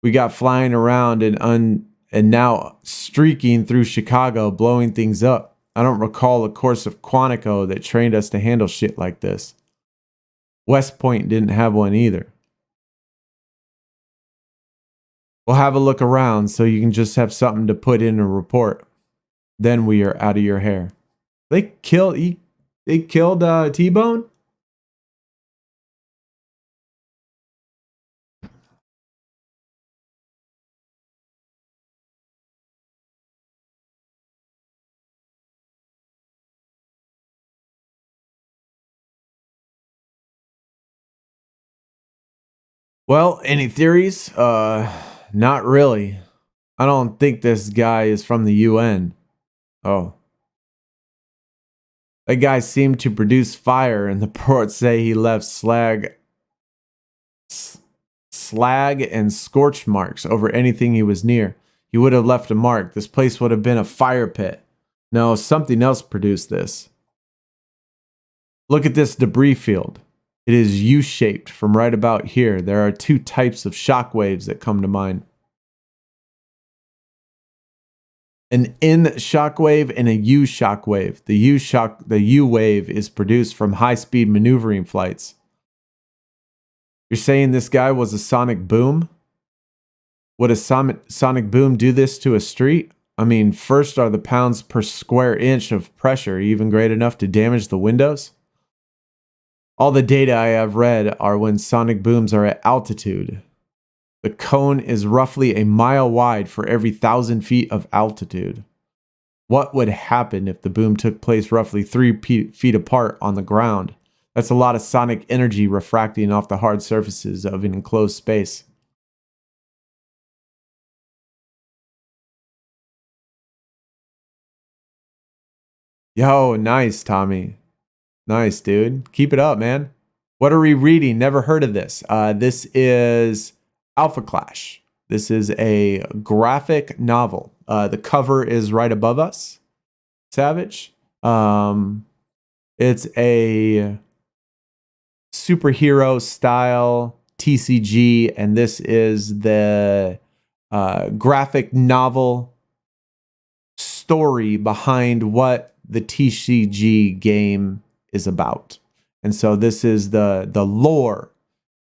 We got flying around and now streaking through Chicago, blowing things up. I don't recall a course of Quantico that trained us to handle shit like this. West Point didn't have one either. We'll have a look around so you can just have something to put in a report. Then we are out of your hair. They killed T-Bone? Well, any theories? Not really. I don't think this guy is from the UN. Oh. That guy seemed to produce fire, and the reports say he left slag and scorch marks over anything he was near. He would have left a mark. This place would have been a fire pit. No, something else produced this. Look at this debris field. It is U-shaped from right about here. There are two types of shock waves that come to mind. An N shock wave and a U shock wave. The U wave is produced from high-speed maneuvering flights. You're saying this guy was a sonic boom? Would a sonic boom do this to a street? I mean, first, are the pounds per square inch of pressure even great enough to damage the windows? All the data I have read are when sonic booms are at altitude. The cone is roughly a mile wide for every 1,000 feet of altitude. What would happen if the boom took place roughly 3 feet apart on the ground? That's a lot of sonic energy refracting off the hard surfaces of an enclosed space. Yo, nice, Tommy. Nice, dude. Keep it up, man. What are we reading? Never heard of this. This is Alpha Clash. This is a graphic novel. The cover is right above us. Savage. It's a superhero style TCG, and this is the graphic novel story behind what the TCG game is about. And so this is the lore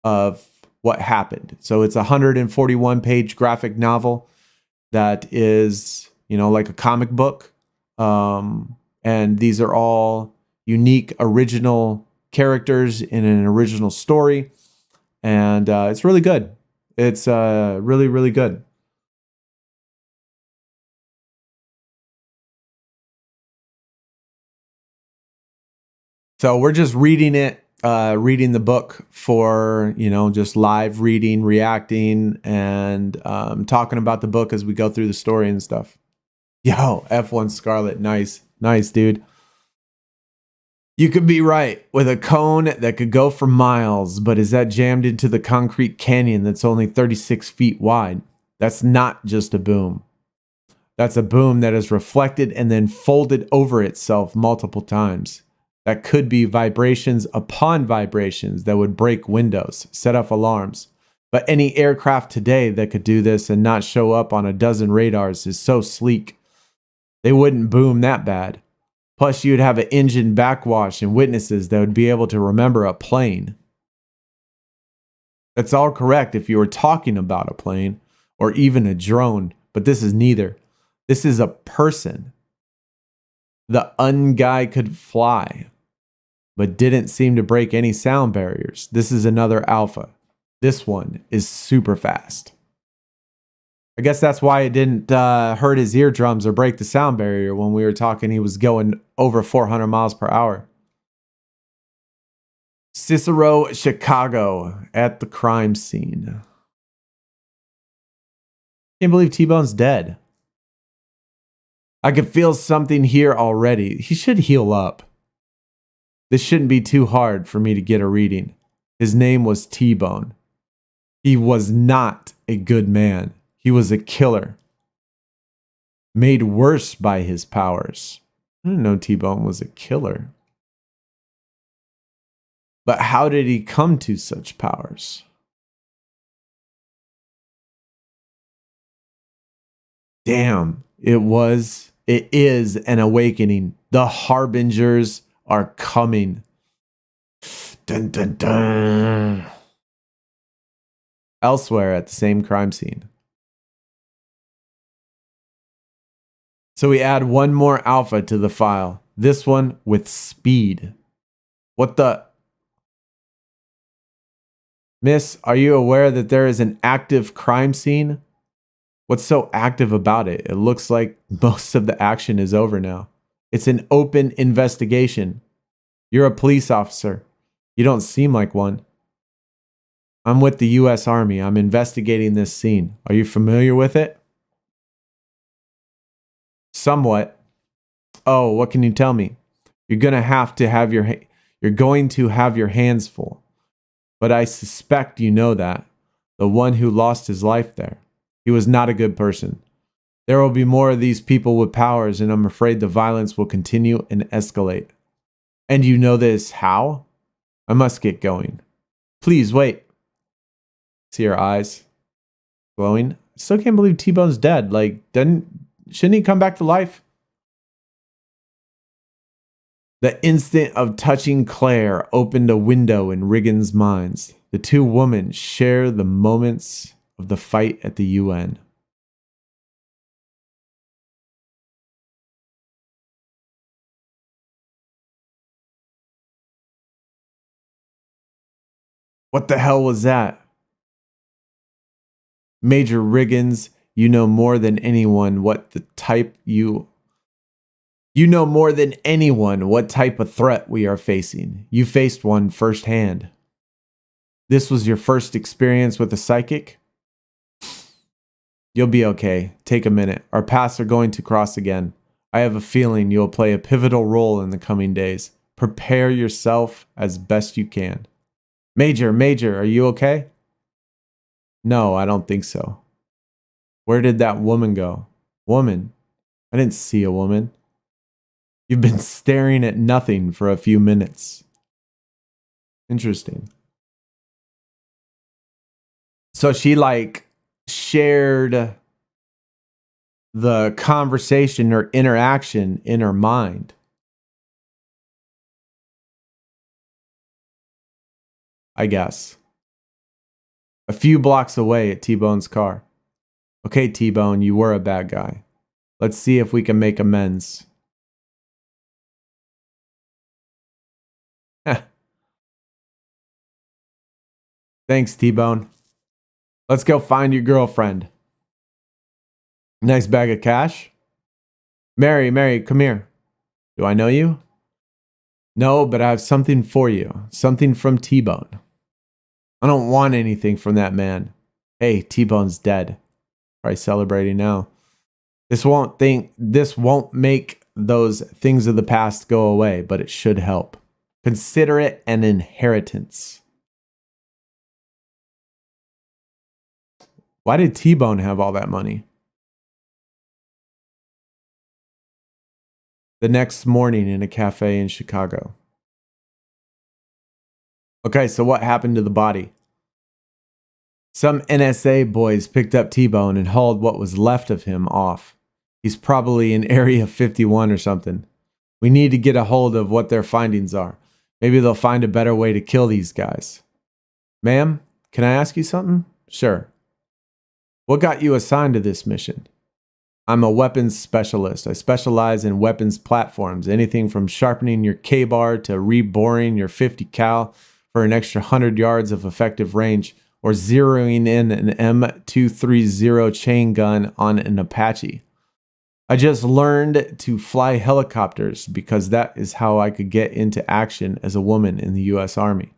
of what happened. So it's a 141 page graphic novel that is, you know, like a comic book. And these are all unique, original characters in an original story. And it's really good. It's really, really good. So we're just reading it, reading the book for, you know, just live reading, reacting, and talking about the book as we go through the story and stuff. Yo, F1 Scarlet. Nice. Nice, dude. You could be right with a cone that could go for miles, but is that jammed into the concrete canyon that's only 36 feet wide? That's not just a boom. That's a boom that is reflected and then folded over itself multiple times. That could be vibrations upon vibrations that would break windows, set off alarms. But any aircraft today that could do this and not show up on a dozen radars is so sleek. They wouldn't boom that bad. Plus, you'd have an engine backwash and witnesses that would be able to remember a plane. That's all correct if you were talking about a plane or even a drone, but this is neither. This is a person. The guy could fly, but didn't seem to break any sound barriers. This is another alpha. This one is super fast. I guess that's why it didn't hurt his eardrums or break the sound barrier when we were talking. He was going over 400 miles per hour. Cicero, Chicago, at the crime scene. Can't believe T-Bone's dead. I can feel something here already. He should heal up. This shouldn't be too hard for me to get a reading. His name was T-Bone. He was not a good man. He was a killer. Made worse by his powers. I didn't know T-Bone was a killer. But how did he come to such powers? Damn, it is an awakening. The harbingers are coming. Dun, dun, dun. Elsewhere at the same crime scene. So we add one more alpha to the file. This one with speed. What the? Miss, are you aware that there is an active crime scene? What's so active about it? It looks like most of the action is over now. It's an open investigation. You're a police officer. You don't seem like one. I'm with the U.S. Army. I'm investigating this scene. Are you familiar with it? Somewhat. Oh, what can you tell me? You're going to have your hands full. But I suspect you know that. The one who lost his life there. He was not a good person. There will be more of these people with powers, and I'm afraid the violence will continue and escalate. And you know this how? I must get going. Please wait. See her eyes glowing. I still can't believe T-Bone's dead. Like, shouldn't he come back to life? The instant of touching Claire opened a window in Riggins' minds. The two women share the moments of the fight at the UN. What the hell was that? Major Riggins, you know more than anyone what type of threat we are facing. You faced one firsthand. This was your first experience with a psychic? You'll be okay. Take a minute. Our paths are going to cross again. I have a feeling you'll play a pivotal role in the coming days. Prepare yourself as best you can. Major, are you okay? No, I don't think so. Where did that woman go? Woman? I didn't see a woman. You've been staring at nothing for a few minutes. Interesting. So she like shared the conversation or interaction in her mind. I guess. A few blocks away at T-Bone's car. Okay, T-Bone, you were a bad guy. Let's see if we can make amends. Thanks, T-Bone. Let's go find your girlfriend. Nice bag of cash. Mary, come here. Do I know you? No, but I have something for you. Something from T-Bone. I don't want anything from that man. Hey, T-Bone's dead. Probably celebrating now. This won't make those things of the past go away, but it should help. Consider it an inheritance. Why did T-Bone have all that money? The next morning in a cafe in Chicago. Okay, so what happened to the body? Some NSA boys picked up T-Bone and hauled what was left of him off. He's probably in Area 51 or something. We need to get a hold of what their findings are. Maybe they'll find a better way to kill these guys. Ma'am, can I ask you something? Sure. What got you assigned to this mission? I'm a weapons specialist. I specialize in weapons platforms, anything from sharpening your K-bar to reboring your 50 cal for an extra 100 yards of effective range, or zeroing in an M230 chain gun on an Apache. I just learned to fly helicopters because that is how I could get into action as a woman in the US Army.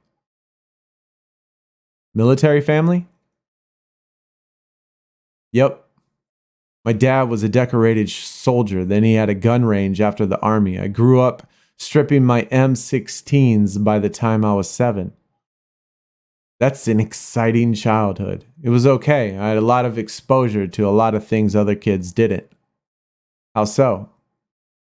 Military family? Yep. My dad was a decorated soldier, then he had a gun range after the Army. I grew up stripping my M16s by the time I was 7. That's an exciting childhood. It was okay. I had a lot of exposure to a lot of things other kids didn't. How so?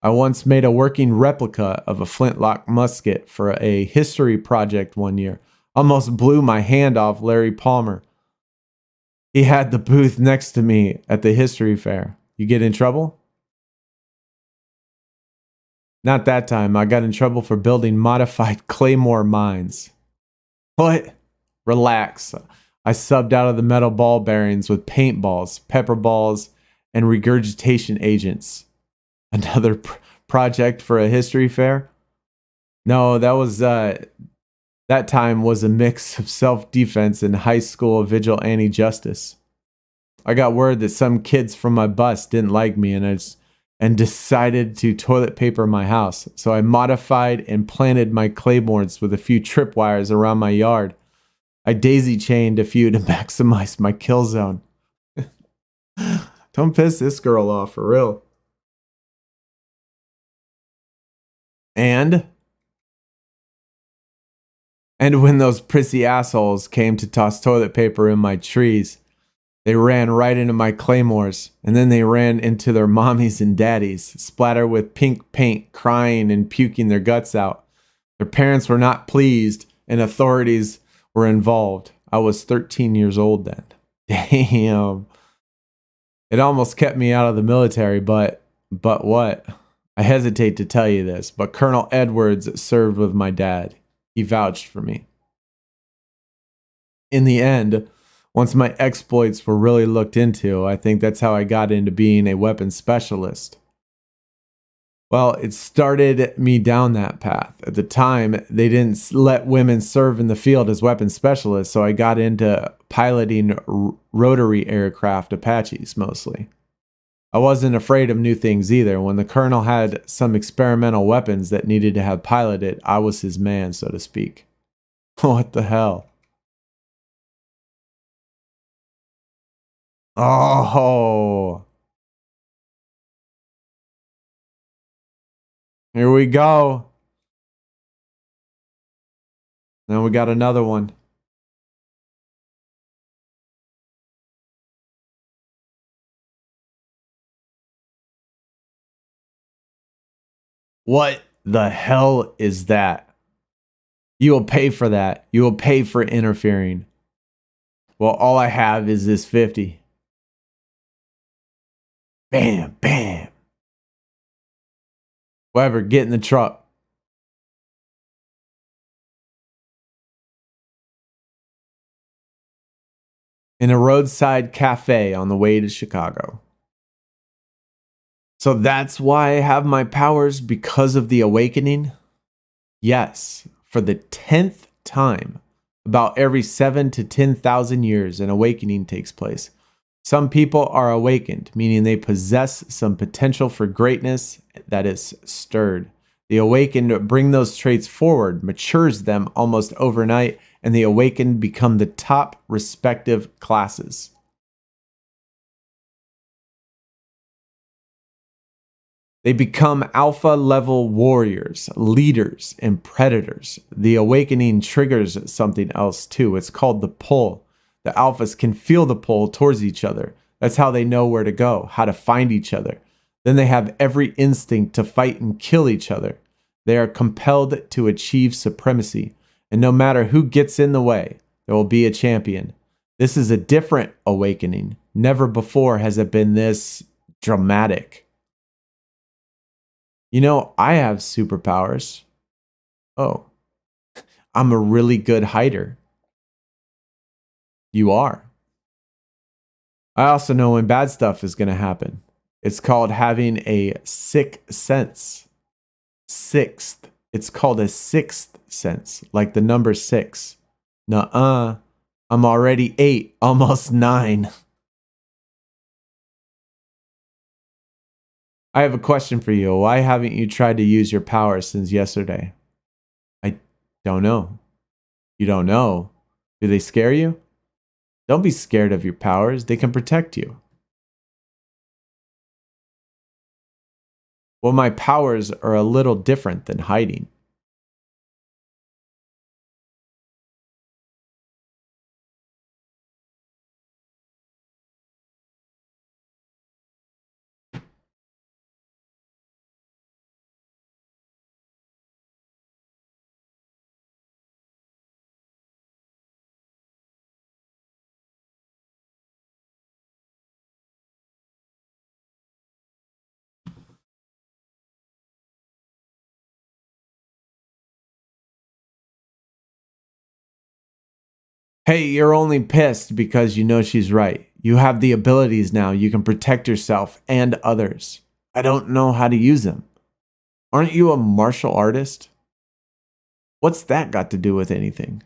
I once made a working replica of a flintlock musket for a history project one year. Almost blew my hand off Larry Palmer. He had the booth next to me at the history fair. You get in trouble? Not that time. I got in trouble for building modified Claymore mines. What? Relax. I subbed out of the metal ball bearings with paintballs, pepper balls, and regurgitation agents. Another project for a history fair? No, that time was a mix of self-defense and high school vigilante justice. I got word that some kids from my bus didn't like me and decided to toilet paper my house. So I modified and planted my claymores with a few tripwires around my yard. I daisy chained a few to maximize my kill zone. Don't piss this girl off, for real. And when those prissy assholes came to toss toilet paper in my trees, they ran right into my claymores, and then they ran into their mommies and daddies, splattered with pink paint, crying and puking their guts out. Their parents were not pleased, and authorities were involved. I was 13 years old then. Damn. It almost kept me out of the military, but what? I hesitate to tell you this, but Colonel Edwards served with my dad. He vouched for me. In the end, once my exploits were really looked into, I think that's how I got into being a weapons specialist. Well, it started me down that path. At the time, they didn't let women serve in the field as weapons specialists, so I got into piloting rotary aircraft Apaches mostly. I wasn't afraid of new things either. When the colonel had some experimental weapons that needed to have piloted, I was his man, so to speak. What the hell? Oh, here we go. Now we got another one. What the hell is that? You will pay for that. You will pay for interfering. Well, all I have is this 50. Bam, bam. Whatever, get in the truck. In a roadside cafe on the way to Chicago. So that's why I have my powers, because of the awakening? Yes, for the 10th time, about every 7 to 10,000 years, an awakening takes place. Some people are awakened, meaning they possess some potential for greatness that is stirred. The awakened bring those traits forward, matures them almost overnight, and the awakened become the top respective classes. They become alpha level warriors, leaders, and predators. The awakening triggers something else too. It's called the pull. The alphas can feel the pull towards each other. That's how they know where to go, how to find each other. Then they have every instinct to fight and kill each other. They are compelled to achieve supremacy. And no matter who gets in the way, there will be a champion. This is a different awakening. Never before has it been this dramatic. You know, I have superpowers. Oh, I'm a really good hider. You are. I also know when bad stuff is going to happen. It's called having a sick sense. Sixth. It's called a sixth sense, like the number 6. Nuh-uh. I'm already 8, almost 9. I have a question for you. Why haven't you tried to use your powers since yesterday? I don't know. You don't know? Do they scare you? Don't be scared of your powers. They can protect you. Well, my powers are a little different than hiding. Hey, you're only pissed because you know she's right. You have the abilities now. You can protect yourself and others. I don't know how to use them. Aren't you a martial artist? What's that got to do with anything?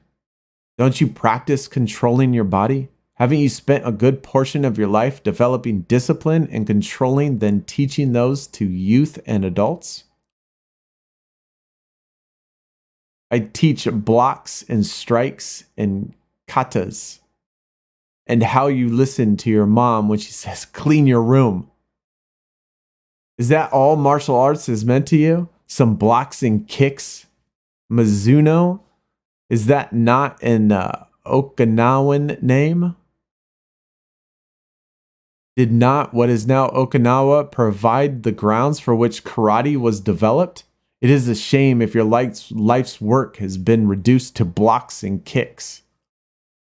Don't you practice controlling your body? Haven't you spent a good portion of your life developing discipline and controlling, then teaching those to youth and adults? I teach blocks and strikes and katas, and how you listen to your mom when she says, clean your room. Is that all martial arts is meant to you? Some blocks and kicks? Mizuno? Is that not an Okinawan name? Did not what is now Okinawa provide the grounds for which karate was developed? It is a shame if your life's work has been reduced to blocks and kicks.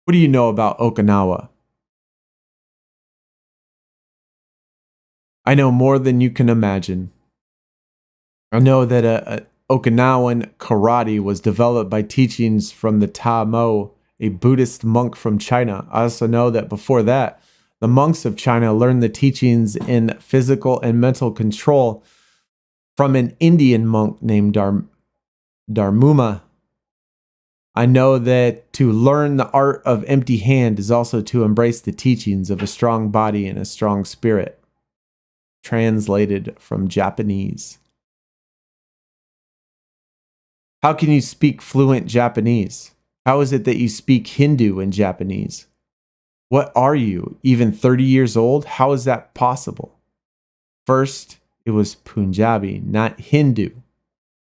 What do you know about Okinawa? I know more than you can imagine. I know that Okinawan karate was developed by teachings from the Tamo, a Buddhist monk from China. I also know that before that, the monks of China learned the teachings in physical and mental control from an Indian monk named Dharmuma. I know that to learn the art of empty hand is also to embrace the teachings of a strong body and a strong spirit. Translated from Japanese. How can you speak fluent Japanese? How is it that you speak Hindu and Japanese? What are you, even 30 years old? How is that possible? First, it was Punjabi, not Hindu.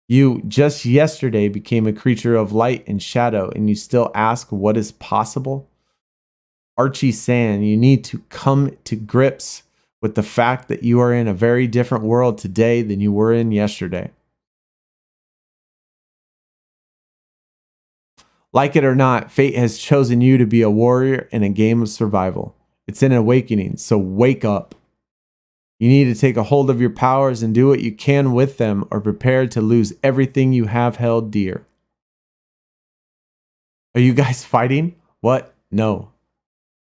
You just yesterday became a creature of light and shadow, and you still ask what is possible? Archie San, you need to come to grips with the fact that you are in a very different world today than you were in yesterday. Like it or not, fate has chosen you to be a warrior in a game of survival. It's an awakening, so wake up. You need to take a hold of your powers and do what you can with them, or prepare to lose everything you have held dear. Are you guys fighting? What? No.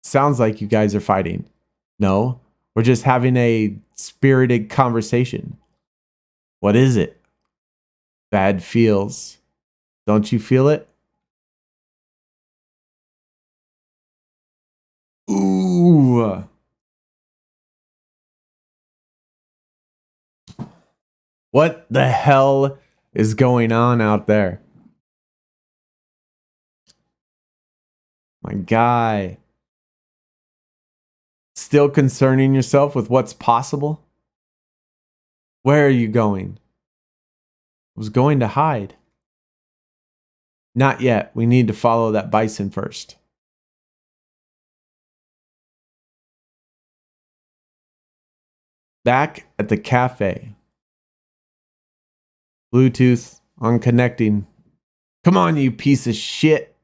Sounds like you guys are fighting. No. We're just having a spirited conversation. What is it? Bad feels. Don't you feel it? Ooh. What the hell is going on out there? My guy. Still concerning yourself with what's possible? Where are you going? I was going to hide. Not yet. We need to follow that bison first. Back at the cafe. Bluetooth on connecting. Come on, you piece of shit.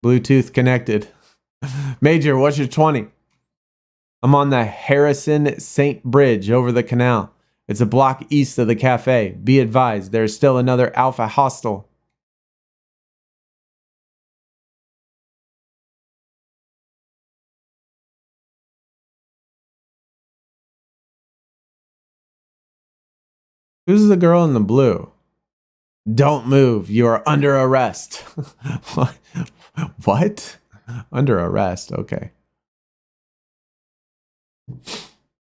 Bluetooth connected. Major, what's your 20? I'm on the Harrison St. Bridge over the canal. It's a block east of the cafe. Be advised, there's still another Alpha hostile. Who's the girl in the blue? Don't move. You are under arrest. What? Under arrest. Okay.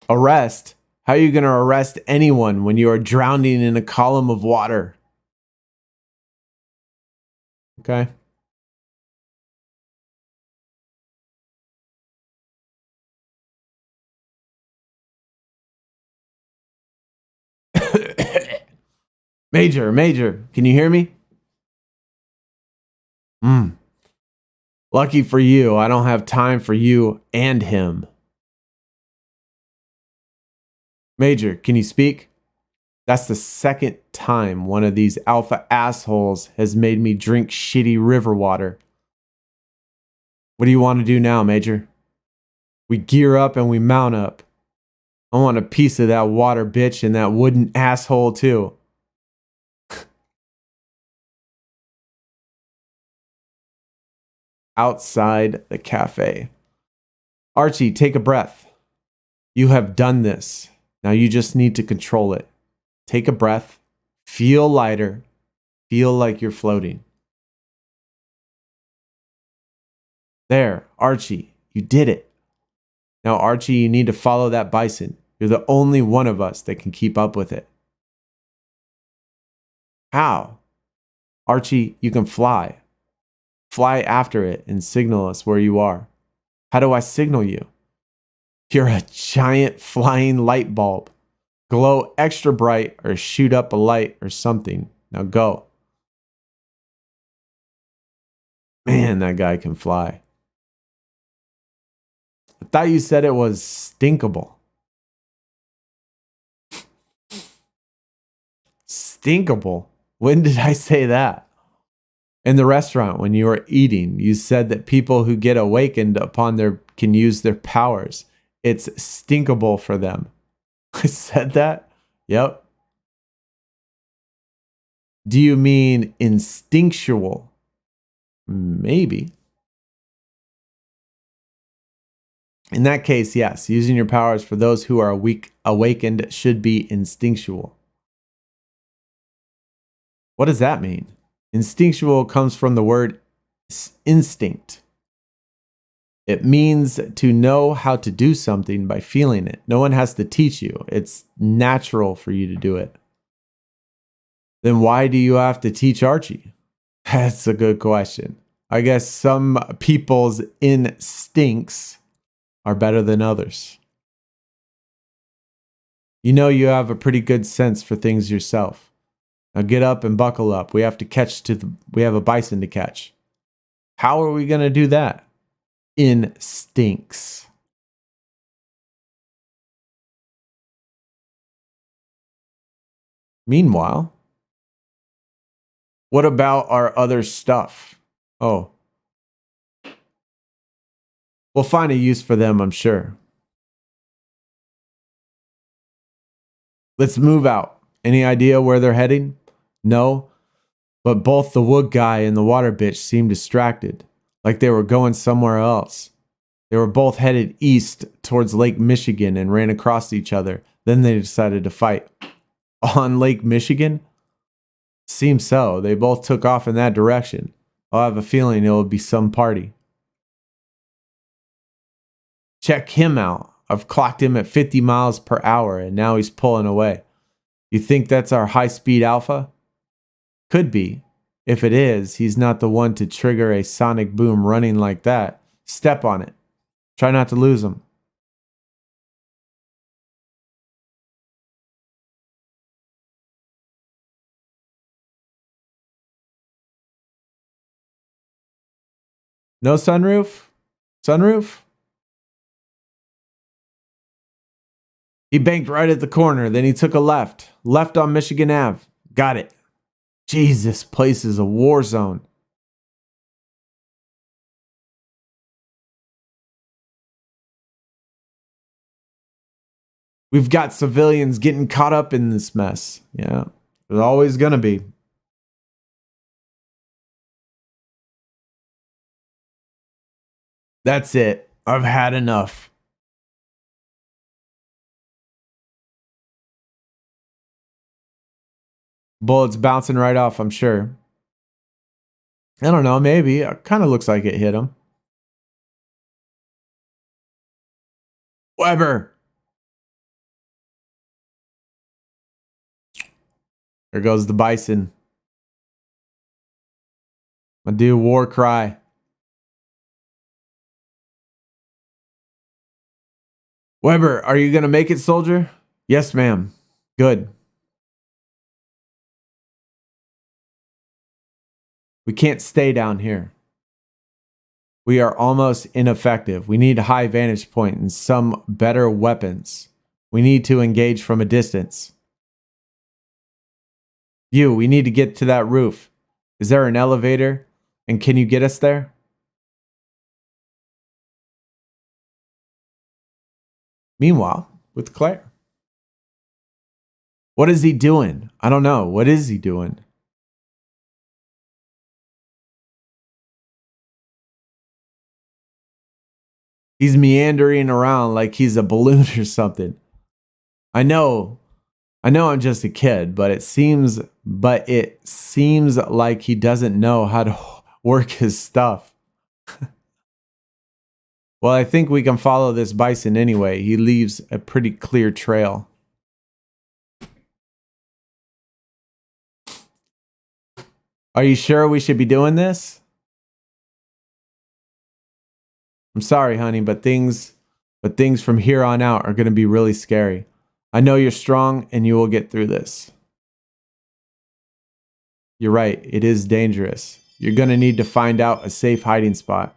Arrest? How are you going to arrest anyone when you are drowning in a column of water? Okay. Major, can you hear me? Lucky for you, I don't have time for you and him. Major, can you speak? That's the second time one of these alpha assholes has made me drink shitty river water. What do you want to do now, Major? We gear up and we mount up. I want a piece of that water bitch and that wooden asshole too. Outside the cafe. Archie, take a breath. You have done this. Now you just need to control it. Take a breath. Feel lighter. Feel like you're floating. There, Archie, you did it. Now, Archie, you need to follow that bison. You're the only one of us that can keep up with it. How? Archie, you can fly. Fly after it and signal us where you are. How do I signal you? You're a giant flying light bulb. Glow extra bright or shoot up a light or something. Now go. Man, that guy can fly. I thought you said it was stinkable. Stinkable? When did I say that? In the restaurant, when you were eating, you said that people who get awakened upon can use their powers. It's stinkable for them. I said that? Yep. Do you mean instinctual? Maybe. In that case, yes. Using your powers for those who are awakened should be instinctual. What does that mean? Instinctual comes from the word instinct. It means to know how to do something by feeling it. No one has to teach you. It's natural for you to do it. Then why do you have to teach Archie? That's a good question. I guess some people's instincts are better than others. You know you have a pretty good sense for things yourself. Now get up and buckle up. We have a bison to catch. How are we going to do that? Instincts. Meanwhile, what about our other stuff? Oh, we'll find a use for them, I'm sure. Let's move out. Any idea where they're heading? No, but both the wood guy and the water bitch seemed distracted, like they were going somewhere else. They were both headed east towards Lake Michigan and ran across each other. Then they decided to fight. On Lake Michigan? Seems so. They both took off in that direction. I'll have a feeling it will be some party. Check him out. I've clocked him at 50 miles per hour and now he's pulling away. You think that's our high-speed alpha? Could be. If it is, he's not the one to trigger a sonic boom running like that. Step on it. Try not to lose him. No sunroof? Sunroof? He banked right at the corner, then he took a left. Left on Michigan Ave. Got it. Jesus, place is a war zone. We've got civilians getting caught up in this mess. Yeah, there's always gonna be. That's it. I've had enough. Bullets bouncing right off, I'm sure. I don't know, maybe. It kind of looks like it hit him. Weber! There goes the bison. I do war cry. Weber, are you going to make it, soldier? Yes, ma'am. Good. We can't stay down here. We are almost ineffective. We need a high vantage point and some better weapons. We need to engage from a distance. We need to get to that roof. Is there an elevator? And can you get us there? Meanwhile, with Claire. What is he doing? I don't know. What is he doing? He's meandering around like he's a balloon or something. I know I'm just a kid, but it seems like he doesn't know how to work his stuff. Well, I think we can follow this bison anyway. He leaves a pretty clear trail. Are you sure we should be doing this? I'm sorry, honey, but things from here on out are going to be really scary. I know you're strong and you will get through this. You're right. It is dangerous. You're going to need to find out a safe hiding spot.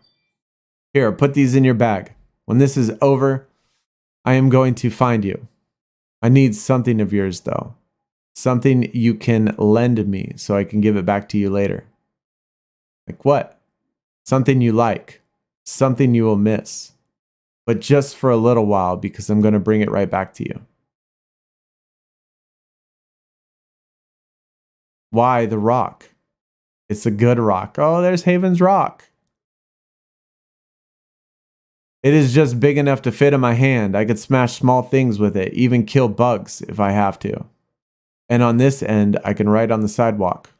Here, put these in your bag. When this is over, I am going to find you. I need something of yours, though. Something you can lend me so I can give it back to you later. Like what? Something you like. Something you will miss. But just for a little while because I'm going to bring it right back to you. Why the rock? It's a good rock. Oh, there's Haven's rock. It is just big enough to fit in my hand. I could smash small things with it, even kill bugs if I have to. And on this end, I can write on the sidewalk.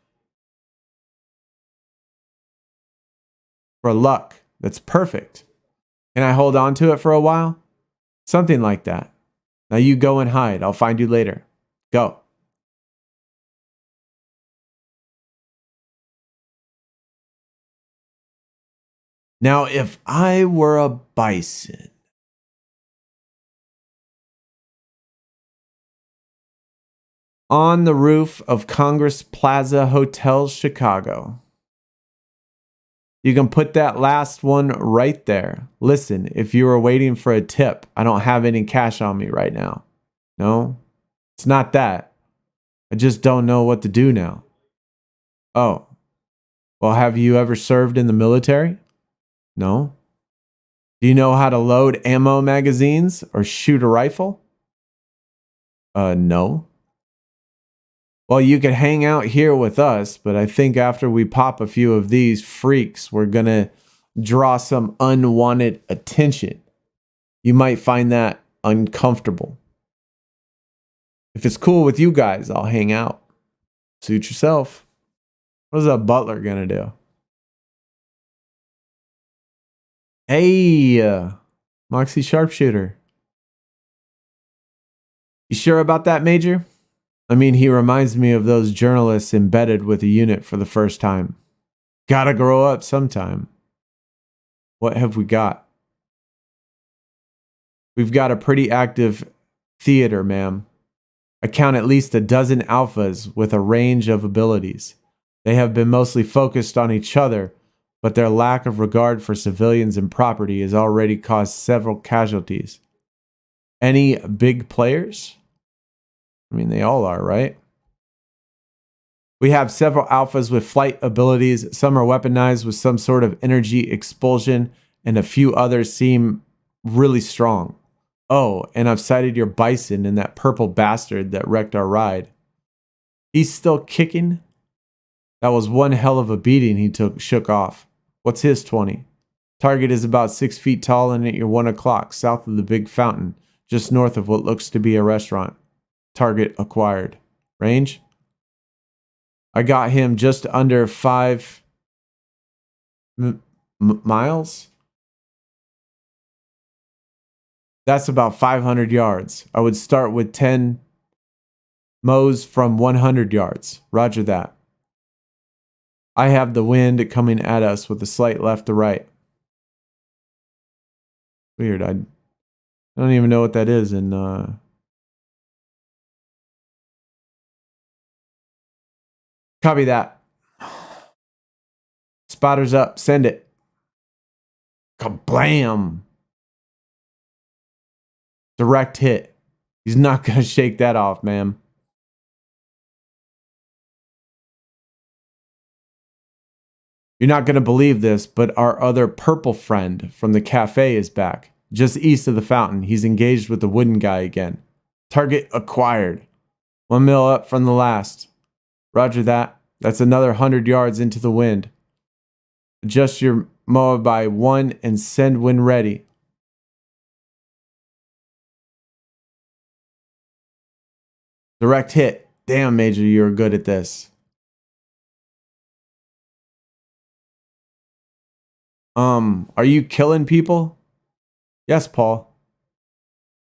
For luck. That's perfect. Can I hold on to it for a while? Something like that. Now you go and hide. I'll find you later. Go. Now, if I were a bison, On the roof of Congress Plaza Hotel, Chicago. You can put that last one right there. Listen, if you were waiting for a tip, I don't have any cash on me right now. No, it's not that. I just don't know what to do now. Oh, well, have you ever served in the military? No. Do you know how to load ammo magazines or shoot a rifle? No. Well, you could hang out here with us, but I think after we pop a few of these freaks, we're gonna draw some unwanted attention. You might find that uncomfortable. If it's cool with you guys, I'll hang out. Suit yourself. What is a butler gonna do? Hey, Moxie Sharpshooter. You sure about that, Major? I mean, he reminds me of those journalists embedded with a unit for the first time. Gotta grow up sometime. What have we got? We've got a pretty active theater, ma'am. I count at least a dozen alphas with a range of abilities. They have been mostly focused on each other, but their lack of regard for civilians and property has already caused several casualties. Any big players? I mean, they all are, right? We have several alphas with flight abilities. Some are weaponized with some sort of energy expulsion, and a few others seem really strong. Oh, and I've sighted your bison and that purple bastard that wrecked our ride. He's still kicking? That was one hell of a beating he shook off. What's his 20? Target is about 6 feet tall and at your 1 o'clock, south of the big fountain, just north of what looks to be a restaurant. Target acquired. Range? I got him just under 5 miles. That's about 500 yards. I would start with 10 mows from 100 yards. Roger that. I have the wind coming at us with a slight left to right. Weird. I don't even know what that is. And copy that. Spotters up. Send it. Kablam. Direct hit. He's not going to shake that off, ma'am. You're not going to believe this, but our other purple friend from the cafe is back. Just east of the fountain. He's engaged with the wooden guy again. Target acquired. 1 mil up from the last. Roger that. That's another 100 yards into the wind. Adjust your moa by 1 and send when ready. Direct hit. Damn, Major, you're good at this. Are you killing people? Yes, Paul.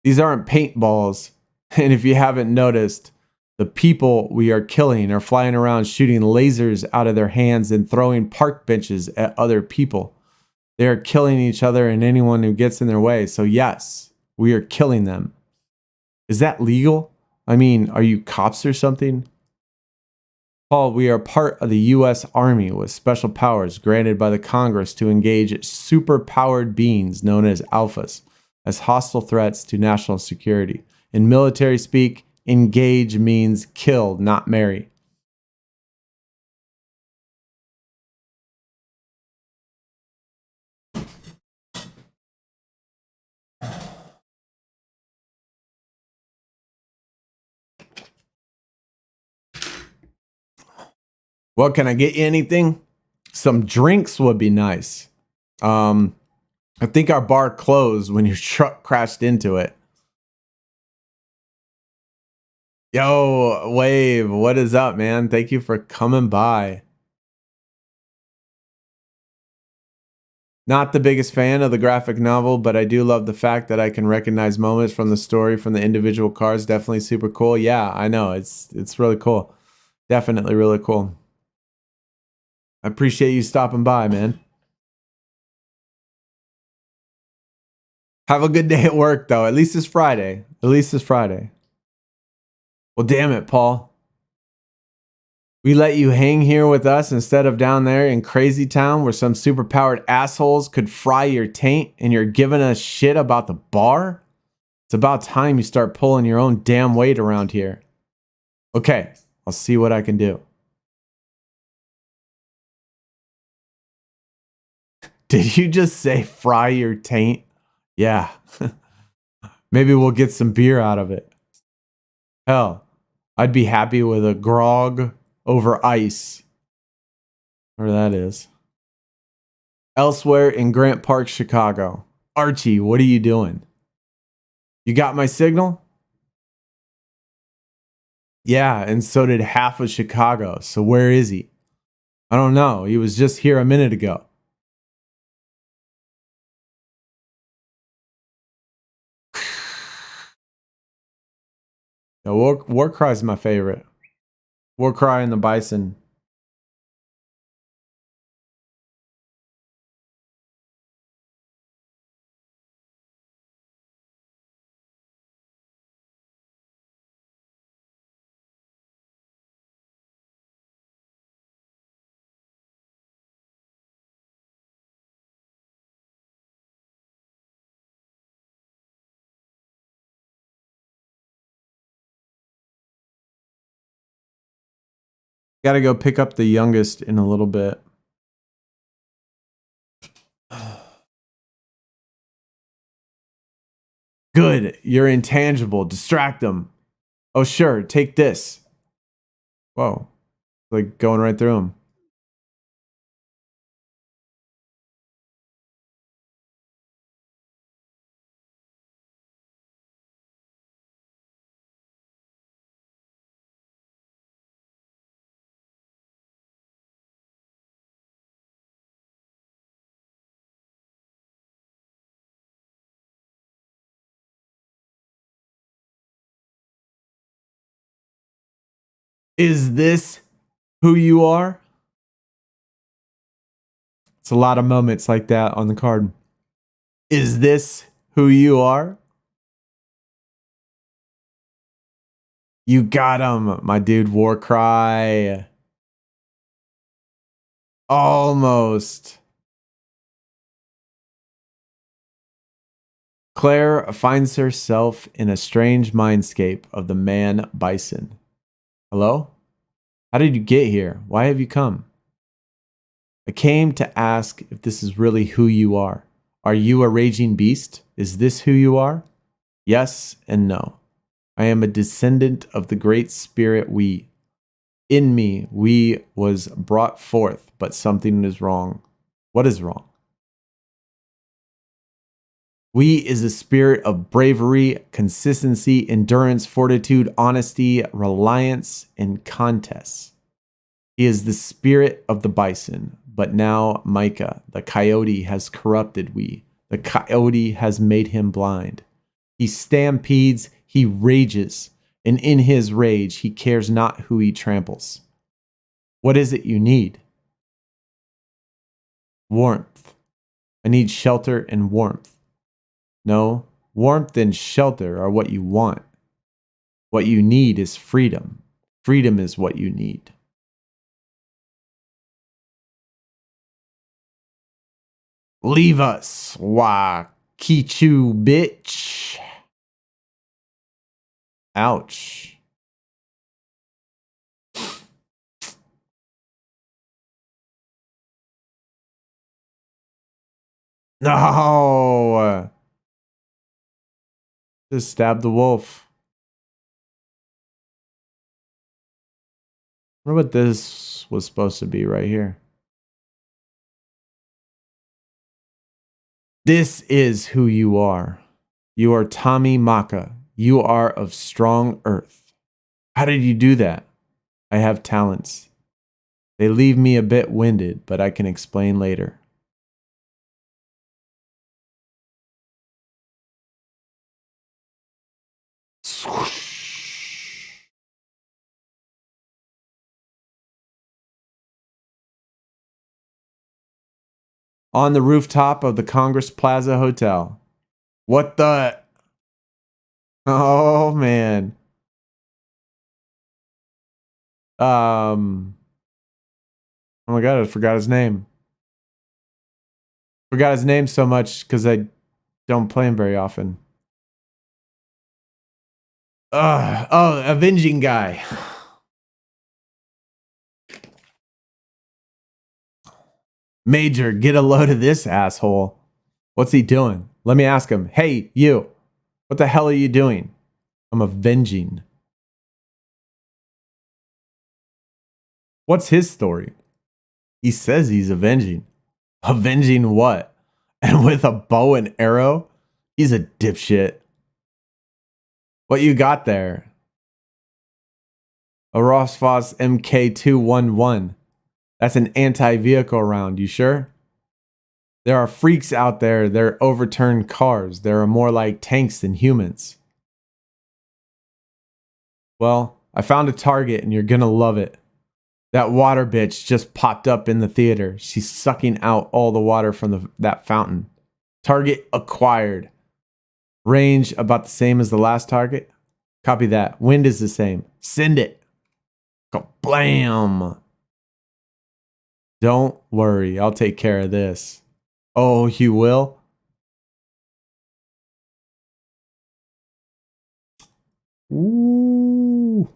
These aren't paintballs. And if you haven't noticed, the people we are killing are flying around shooting lasers out of their hands and throwing park benches at other people. They are killing each other and anyone who gets in their way. So yes, we are killing them. Is that legal? I mean, are you cops or something? Paul, we are part of the U.S. Army with special powers granted by the Congress to engage super-powered beings known as alphas as hostile threats to national security. In military speak, engage means kill, not marry. Well, can I get you anything? Some drinks would be nice. I think our bar closed when your truck crashed into it. Yo, Wave, what is up, man? Thank you for coming by. Not the biggest fan of the graphic novel, but I do love the fact that I can recognize moments from the story from the individual cars. Definitely super cool. Yeah, I know. It's really cool. Definitely really cool. I appreciate you stopping by, man. Have a good day at work, though. At least it's Friday. At least it's Friday. Well, damn it, Paul. We let you hang here with us instead of down there in Crazy Town where some superpowered assholes could fry your taint and you're giving us shit about the bar? It's about time you start pulling your own damn weight around here. Okay, I'll see what I can do. Did you just say fry your taint? Yeah. Maybe we'll get some beer out of it. Hell, I'd be happy with a grog over ice. Where that is. Elsewhere in Grant Park, Chicago. Archie, what are you doing? You got my signal? Yeah, and so did half of Chicago. So where is he? I don't know. He was just here a minute ago. No, War Cry is my favorite. War Cry and the Bison. Gotta go pick up the youngest in a little bit. Good, you're intangible. Distract them. Oh, sure, take this. Whoa. Like going right through him. Is this who you are? It's a lot of moments like that on the card. Is this who you are? You got him, my dude. War Cry. Almost. Claire finds herself in a strange mindscape of the man bison. Hello? How did you get here? Why have you come? I came to ask if this is really who you are. Are you a raging beast? Is this who you are? Yes and no. I am a descendant of the great spirit we. In me, we was brought forth, but something is wrong. What is wrong? We is a spirit of bravery, consistency, endurance, fortitude, honesty, reliance, and contest. He is the spirit of the bison, but now Micah, the coyote, has corrupted we. The coyote has made him blind. He stampedes, he rages, and in his rage, he cares not who he tramples. What is it you need? Warmth. I need shelter and warmth. No, warmth and shelter are what you want. What you need is freedom. Freedom is what you need. Leave us, Kichu bitch. Ouch. No. Just stab the wolf. I wonder what this was supposed to be right here. This is who you are. You are Tommy Maka. You are of strong earth. How did you do that? I have talents. They leave me a bit winded, but I can explain later. On the rooftop of the Congress Plaza Hotel. What the? Oh, man. Oh my god, I forgot his name. Forgot his name so much because I don't play him very often. Avenging guy. Major, get a load of this asshole. What's he doing? Let me ask him. Hey, you. What the hell are you doing? I'm avenging. What's his story? He says he's avenging. Avenging what? And with a bow and arrow? He's a dipshit. What you got there? A Rossfoss MK211. That's an anti-vehicle round. You sure? There are freaks out there. They're overturned cars. There are more like tanks than humans. Well, I found a target and you're gonna love it. That water bitch just popped up in the theater. She's sucking out all the water from that fountain. Target acquired. Range about the same as the last target. Copy that. Wind is the same. Send it. Blam. Don't worry. I'll take care of this. Oh, you will? Ooh.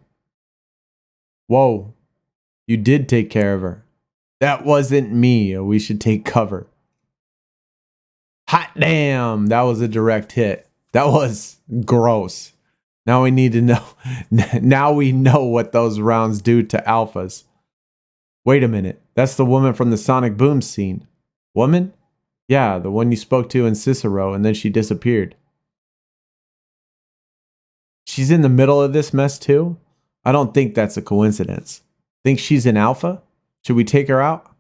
Whoa. You did take care of her. That wasn't me. We should take cover. Hot damn. That was a direct hit. That was gross. Now we need to know. Now we know what those rounds do to alphas. Wait a minute. That's the woman from the Sonic Boom scene. Woman? Yeah, the one you spoke to in Cicero and then she disappeared. She's in the middle of this mess too? I don't think that's a coincidence. Think she's an alpha? Should we take her out?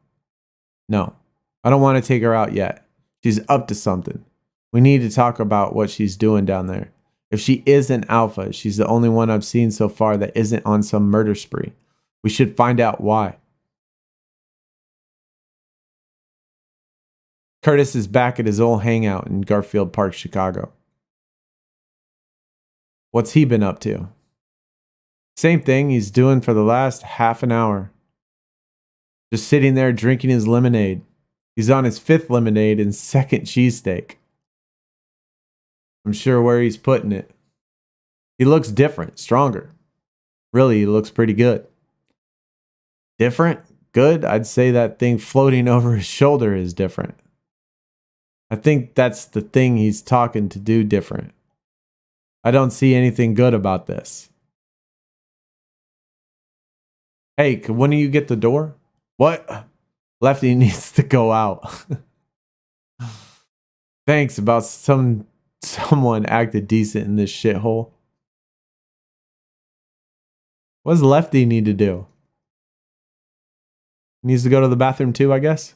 No. I don't want to take her out yet. She's up to something. We need to talk about what she's doing down there. If she is an alpha, she's the only one I've seen so far that isn't on some murder spree. We should find out why. Curtis is back at his old hangout in Garfield Park, Chicago. What's he been up to? Same thing he's doing for the last half an hour. Just sitting there drinking his lemonade. He's on his 5th lemonade and 2nd cheesesteak. I'm sure where he's putting it. He looks different, stronger. Really, he looks pretty good. Different? Good? I'd say that thing floating over his shoulder is different. I think that's the thing he's talking to do different. I don't see anything good about this. Hey, can one of you get the door? What? Lefty needs to go out. Thanks about someone acted decent in this shithole. What does Lefty need to do? He needs to go to the bathroom too, I guess.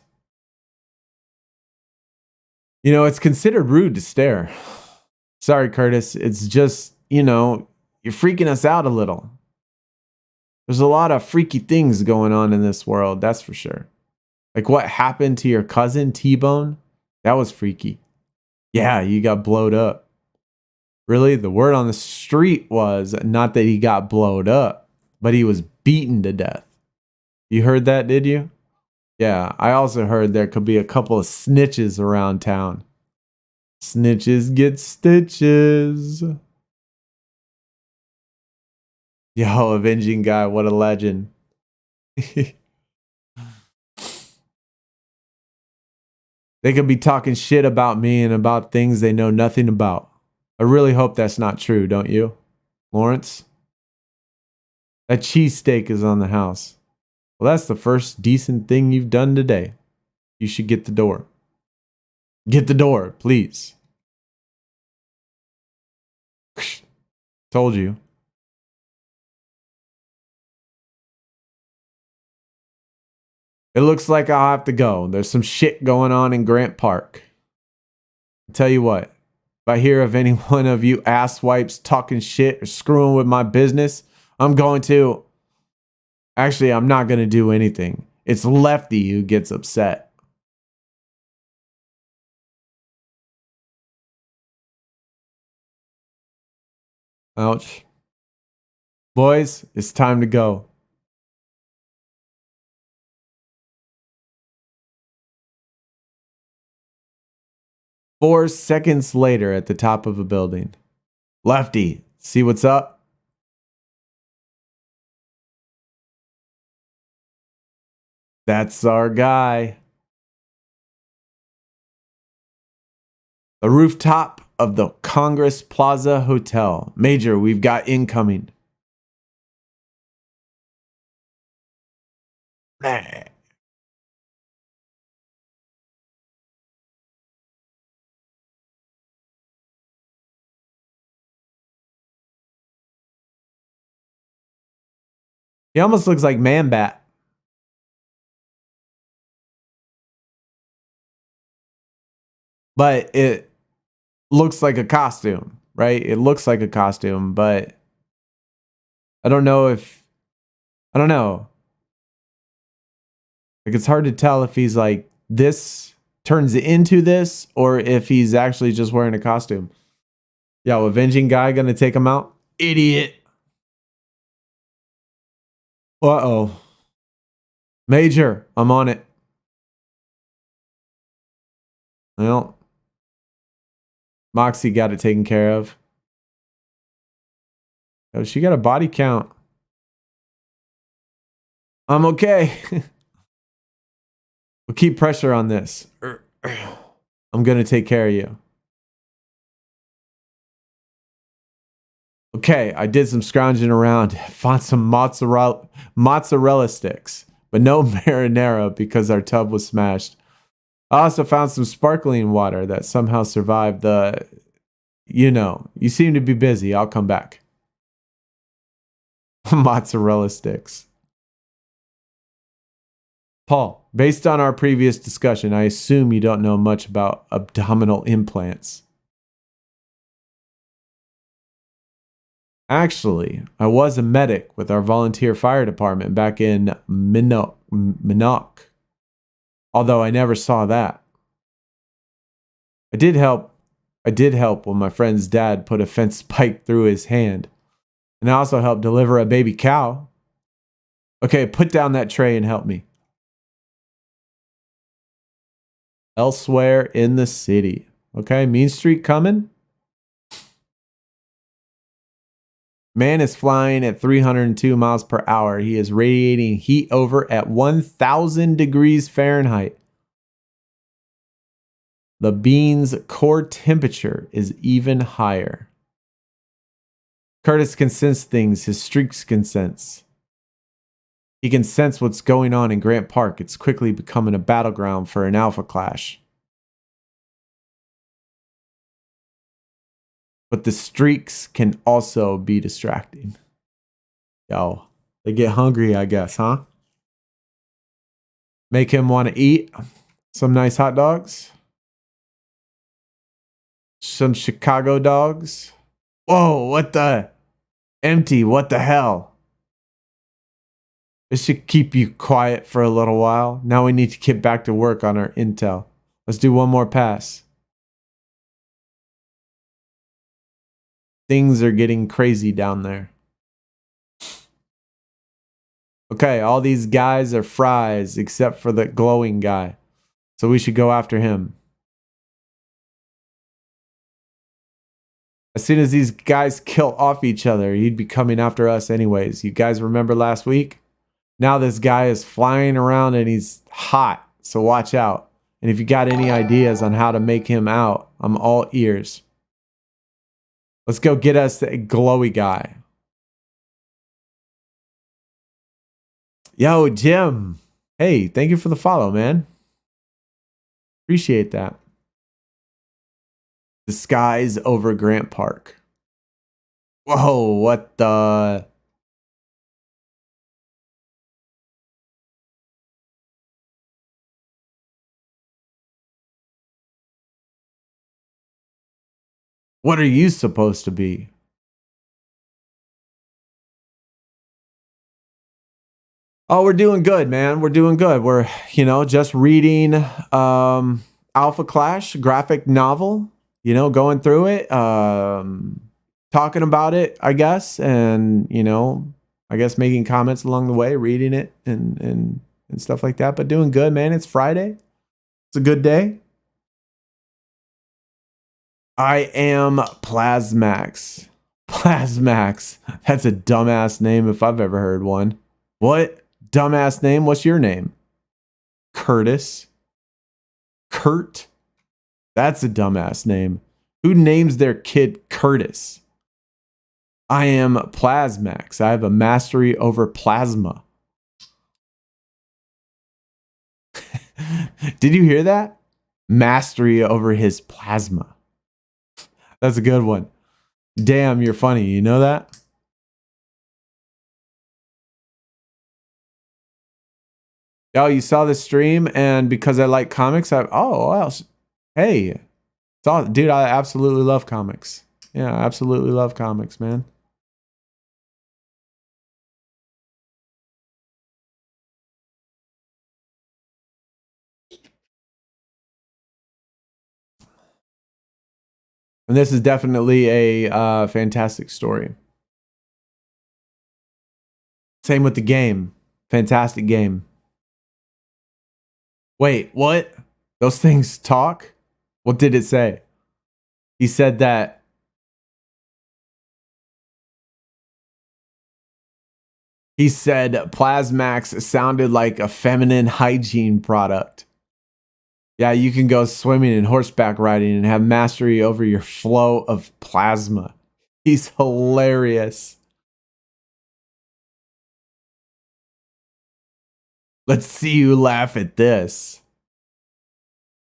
You know, it's considered rude to stare. Sorry, Curtis. It's just, you're freaking us out a little. There's a lot of freaky things going on in this world, that's for sure. Like what happened to your cousin, T-Bone? That was freaky. Yeah, you got blowed up. Really? The word on the street was not that he got blowed up, but he was beaten to death. You heard that, did you? Yeah, I also heard there could be a couple of snitches around town. Snitches get stitches. Yo, avenging guy, what a legend. They could be talking shit about me and about things they know nothing about. I really hope that's not true, don't you, Lawrence? That cheesesteak is on the house. Well, that's the first decent thing you've done today. You should get the door. Get the door, please. Told you. It looks like I'll have to go. There's some shit going on in Grant Park. I'll tell you what, if I hear of any one of you asswipes talking shit or screwing with my business, I'm going to... Actually, I'm not going to do anything. It's Lefty who gets upset. Ouch. Boys, it's time to go. 4 seconds later at the top of a building. Lefty, see what's up? That's our guy. The rooftop of the Congress Plaza Hotel. Major, we've got incoming. Nah. He almost looks like Man Bat. But it looks like a costume, right? It looks like a costume, but I don't know. Like, it's hard to tell if he's like this turns into this or if he's actually just wearing a costume. Yo, avenging guy gonna take him out? Idiot. Uh-oh. Major, I'm on it. Well, Moxie got it taken care of. Oh, she got a body count. I'm okay. We'll keep pressure on this. I'm going to take care of you. Okay, I did some scrounging around. Found some mozzarella sticks, but no marinara because our tub was smashed. I also found some sparkling water that somehow survived the... you seem to be busy. I'll come back. Mozzarella sticks. Paul, based on our previous discussion, I assume you don't know much about abdominal implants. Actually, I was a medic with our volunteer fire department back in Minnock. Although I never saw that. I did help when my friend's dad put a fence spike through his hand. And I also helped deliver a baby cow. Okay, put down that tray and help me. Elsewhere in the city. Okay, Mean Street coming. Man is flying at 302 miles per hour. He is radiating heat over at 1,000 degrees Fahrenheit. The bean's core temperature is even higher. Curtis can sense things his streaks can sense. He can sense what's going on in Grant Park. It's quickly becoming a battleground for an alpha clash. But the streaks can also be distracting. Yo, they get hungry, I guess, huh? Make him want to eat some nice hot dogs. Some Chicago dogs. Whoa, what the? Empty, what the hell? This should keep you quiet for a little while. Now we need to get back to work on our intel. Let's do one more pass. Things are getting crazy down there. Okay, all these guys are fries except for the glowing guy. So we should go after him. As soon as these guys kill off each other, he'd be coming after us anyways. You guys remember last week? Now this guy is flying around and he's hot. So watch out. And if you got any ideas on how to make him out, I'm all ears. Let's go get us a glowy guy. Yo, Jim. Hey, thank you for the follow, man. Appreciate that. The skies over Grant Park. Whoa, what the... What are you supposed to be? Oh, we're doing good, man. We're doing good. We're, just reading Alpha Clash graphic novel, going through it, talking about it, I guess, and, I guess making comments along the way, reading it and stuff like that. But doing good, man. It's Friday. It's a good day. I am Plasmax. Plasmax. That's a dumbass name if I've ever heard one. What? Dumbass name? What's your name? Curtis. Kurt? That's a dumbass name. Who names their kid Curtis? I am Plasmax. I have a mastery over plasma. Did you hear that? Mastery over his plasma. That's a good one. Damn, you're funny. You know that? Oh, you saw the stream, and because I like comics, oh, well, hey, dude, I absolutely love comics. Yeah, I absolutely love comics, man. And this is definitely a fantastic story. Same with the game. Fantastic game. Wait, what? Those things talk? What did it say? He said that. He said Plasmax sounded like a feminine hygiene product. Yeah, you can go swimming and horseback riding and have mastery over your flow of plasma. He's hilarious. Let's see you laugh at this.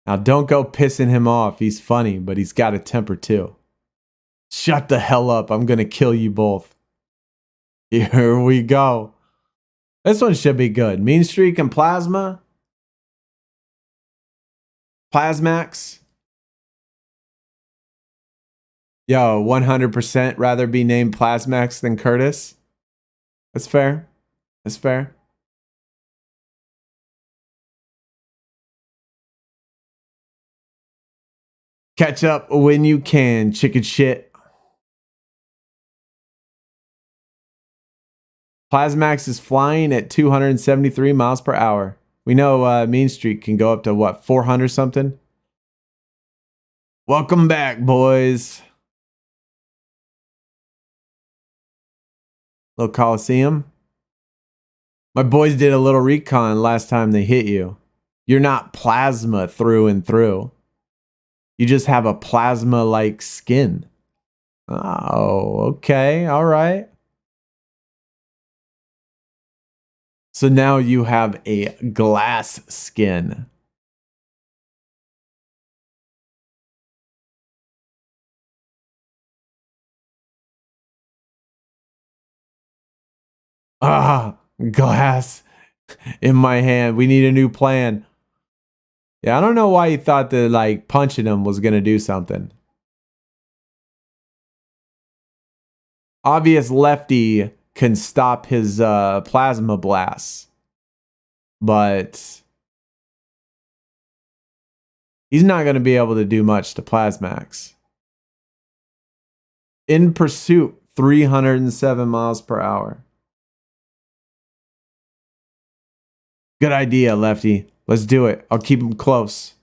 Now, don't go pissing him off. He's funny, but he's got a temper too. Shut the hell up. I'm going to kill you both. Here we go. This one should be good. Mean Streak and Plasma. Plasmax. Yo, 100% rather be named Plasmax than Curtis. That's fair. That's fair. Catch up when you can, chicken shit. Plasmax is flying at 273 miles per hour. We know Mean Streak can go up to what, 400 something? Welcome back, boys. Little Coliseum. My boys did a little recon last time they hit you. You're not plasma through and through. You just have a plasma-like skin. Oh, okay. All right. So now you have a glass skin. Ah, glass in my hand. We need a new plan. Yeah, I don't know why you thought that like punching him was going to do something. Obvious lefty can stop his plasma blasts. But he's not going to be able to do much to Plasmax. In pursuit, 307 miles per hour. Good idea, Lefty. Let's do it. I'll keep him close.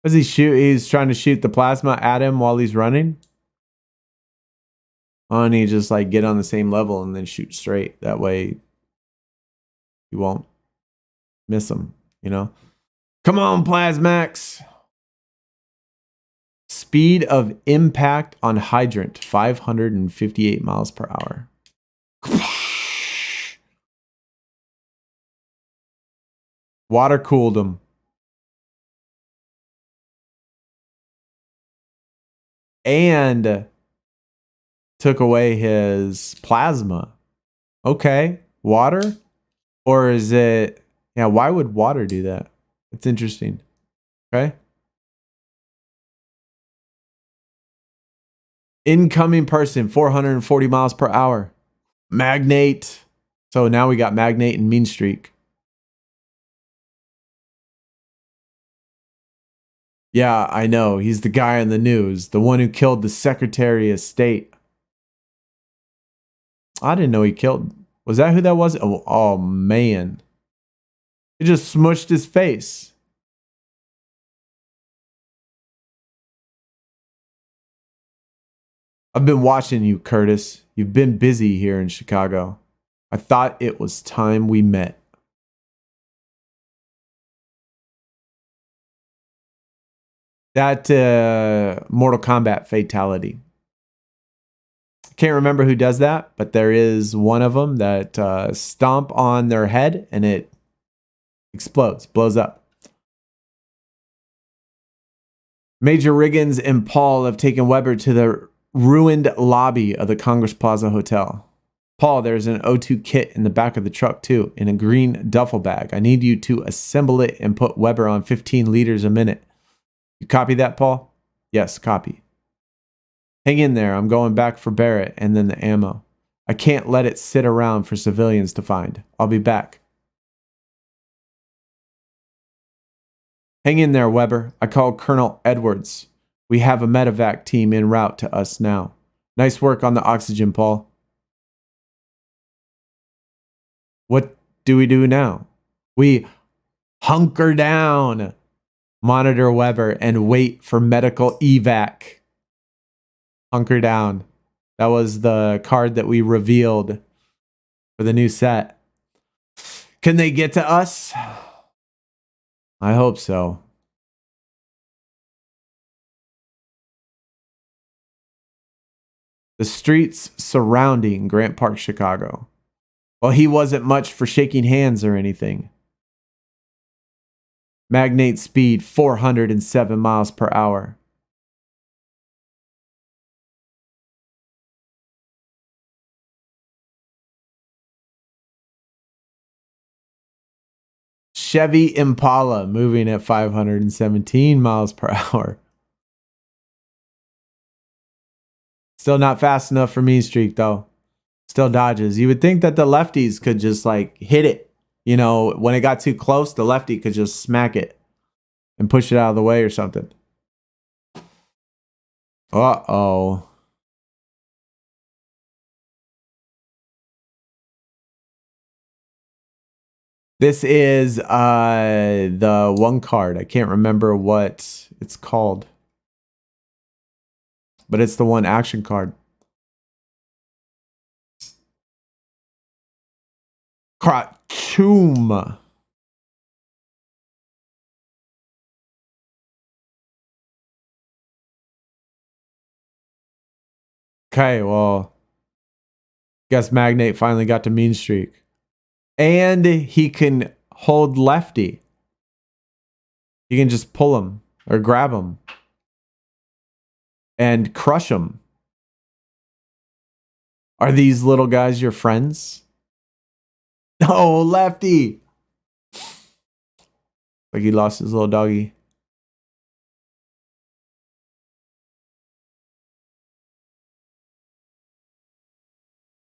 Does he shoot? He's trying to shoot the plasma at him while he's running. Oh, and he just like get on the same level and then shoot straight. That way you won't miss him, you know? Come on, Plasmax. Speed of impact on hydrant, 558 miles per hour. Water cooled him. And took away his plasma. Okay. Water? Or is it... Yeah, why would water do that? It's interesting. Okay. Incoming person, 440 miles per hour. Magnate. So now we got Magnate and Mean Streak. Yeah, I know. He's the guy in the news. The one who killed the Secretary of State. I didn't know he killed... Was that who that was? Oh man. It just smushed his face. I've been watching you, Curtis. You've been busy here in Chicago. I thought it was time we met. That Mortal Kombat fatality. Can't remember who does that, but there is one of them that stomp on their head and it explodes, blows up. Major Riggins and Paul have taken Weber to the ruined lobby of the Congress Plaza Hotel. Paul, there's an O2 kit in the back of the truck too, in a green duffel bag. I need you to assemble it and put Weber on 15 liters a minute. You copy that, Paul? Yes, copy. Hang in there. I'm going back for Barrett and then the ammo. I can't let it sit around for civilians to find. I'll be back. Hang in there, Weber. I called Colonel Edwards. We have a medevac team en route to us now. Nice work on the oxygen, Paul. What do we do now? We hunker down, monitor Weber, and wait for medical evac. Hunker down. That was the card that we revealed for the new set. Can they get to us? I hope so. The streets surrounding Grant Park, Chicago. Well, he wasn't much for shaking hands or anything. Magnate speed 407 miles per hour. Chevy Impala moving at 517 miles per hour. Still not fast enough for Mean Streak, though. Still dodges. You would think that the lefties could just like hit it. You know, when it got too close, the lefty could just smack it and push it out of the way or something. Uh-oh. This is the one card. I can't remember what it's called. But it's the one action card. Kratum. Okay, well, guess Magnate finally got to Mean Streak. And he can hold lefty. You can just pull him or grab him and crush him. Are these little guys your friends? Oh, lefty. Like he lost his little doggy.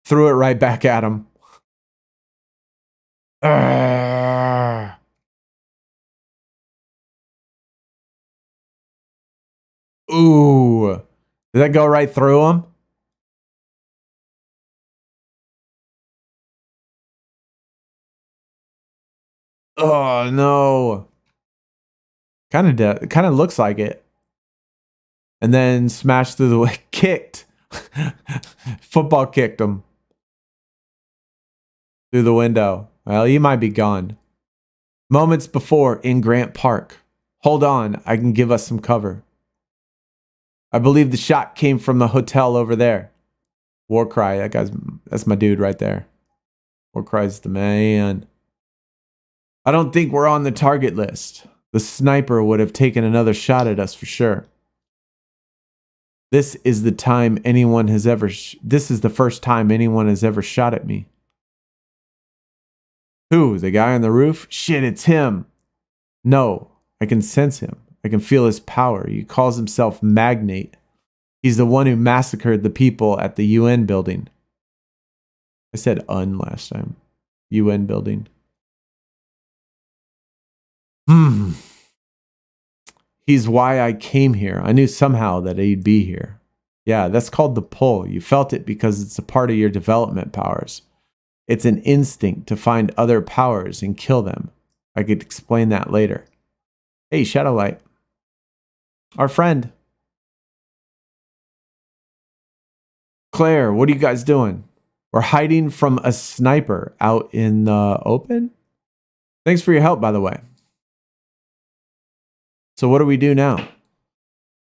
Threw it right back at him. Ooh. Did that go right through him? Oh, no. Kind of looks like it. And then smashed through the way. Kicked. Football kicked him. Through the window. Well, you might be gone. Moments before in Grant Park. Hold on, I can give us some cover. I believe the shot came from the hotel over there. Warcry, that's my dude right there. Warcry's the man. I don't think we're on the target list. The sniper would have taken another shot at us for sure. This is the first time anyone has ever shot at me. Who? The guy on the roof? Shit, it's him. No, I can sense him. I can feel his power. He calls himself Magnate. He's the one who massacred the people at the UN building. I said last time. UN building. He's why I came here. I knew somehow that he'd be here. Yeah, that's called the pull. You felt it because it's a part of your development powers. It's an instinct to find other powers and kill them. I could explain that later. Hey, Shadowlight. Our friend. Claire, what are you guys doing? We're hiding from a sniper out in the open? Thanks for your help, by the way. So what do we do now?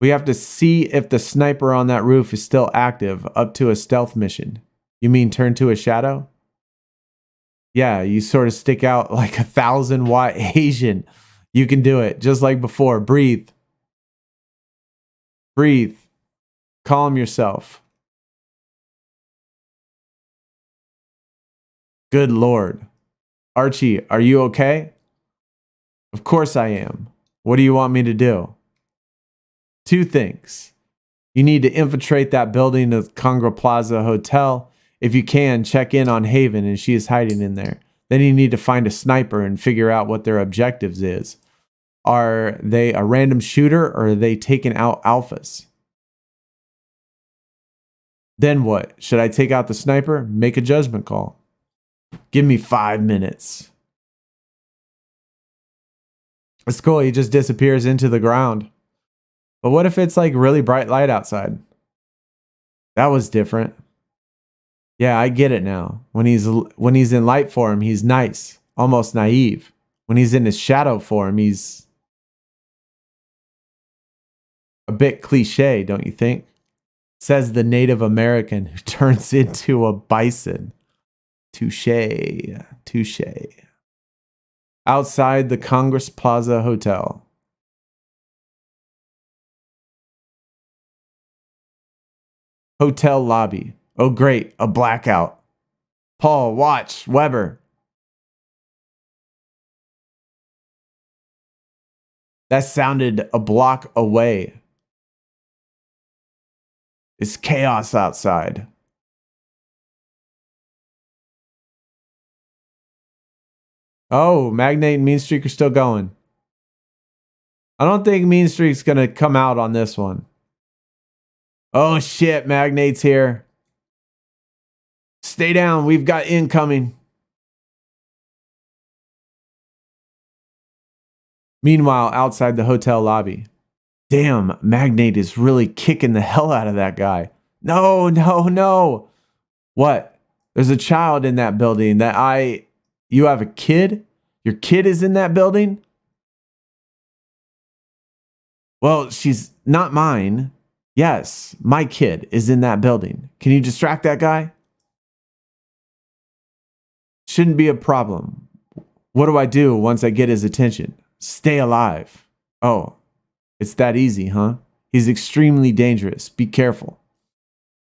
We have to see if the sniper on that roof is still active up to a stealth mission. You mean turn to a shadow? Yeah, you sort of stick out like 1,000-watt Asian. You can do it just like before. Breathe. Breathe. Calm yourself. Good Lord. Archie, are you okay? Of course I am. What do you want me to do? 2 things. You need to infiltrate that building of Congra Plaza Hotel. If you can, check in on Haven and she is hiding in there. Then you need to find a sniper and figure out what their objectives is. Are they a random shooter or are they taking out alphas? Then what? Should I take out the sniper? Make a judgment call. Give me 5 minutes. It's cool. He just disappears into the ground. But what if it's like really bright light outside? That was different. Yeah, I get it now. When he's in light form, he's nice, almost naive. When he's in his shadow form, he's a bit cliche, don't you think? Says the Native American who turns into a bison. Touche, touche. Outside the Congress Plaza Hotel. Hotel lobby. Oh, great, a blackout. Paul, watch, Weber. That sounded a block away. It's chaos outside. Oh, Magnate and Mean Streak are still going. I don't think Mean Streak's going to come out on this one. Oh, shit, Magnate's here. Stay down. We've got incoming. Meanwhile, outside the hotel lobby. Damn, Magnate is really kicking the hell out of that guy. No, no, no. What? There's a child in that building You have a kid? Your kid is in that building? Well, she's not mine. Yes, my kid is in that building. Can you distract that guy? Shouldn't be a problem. What do I do once I get his attention? Stay alive. Oh, it's that easy, huh? He's extremely dangerous. Be careful.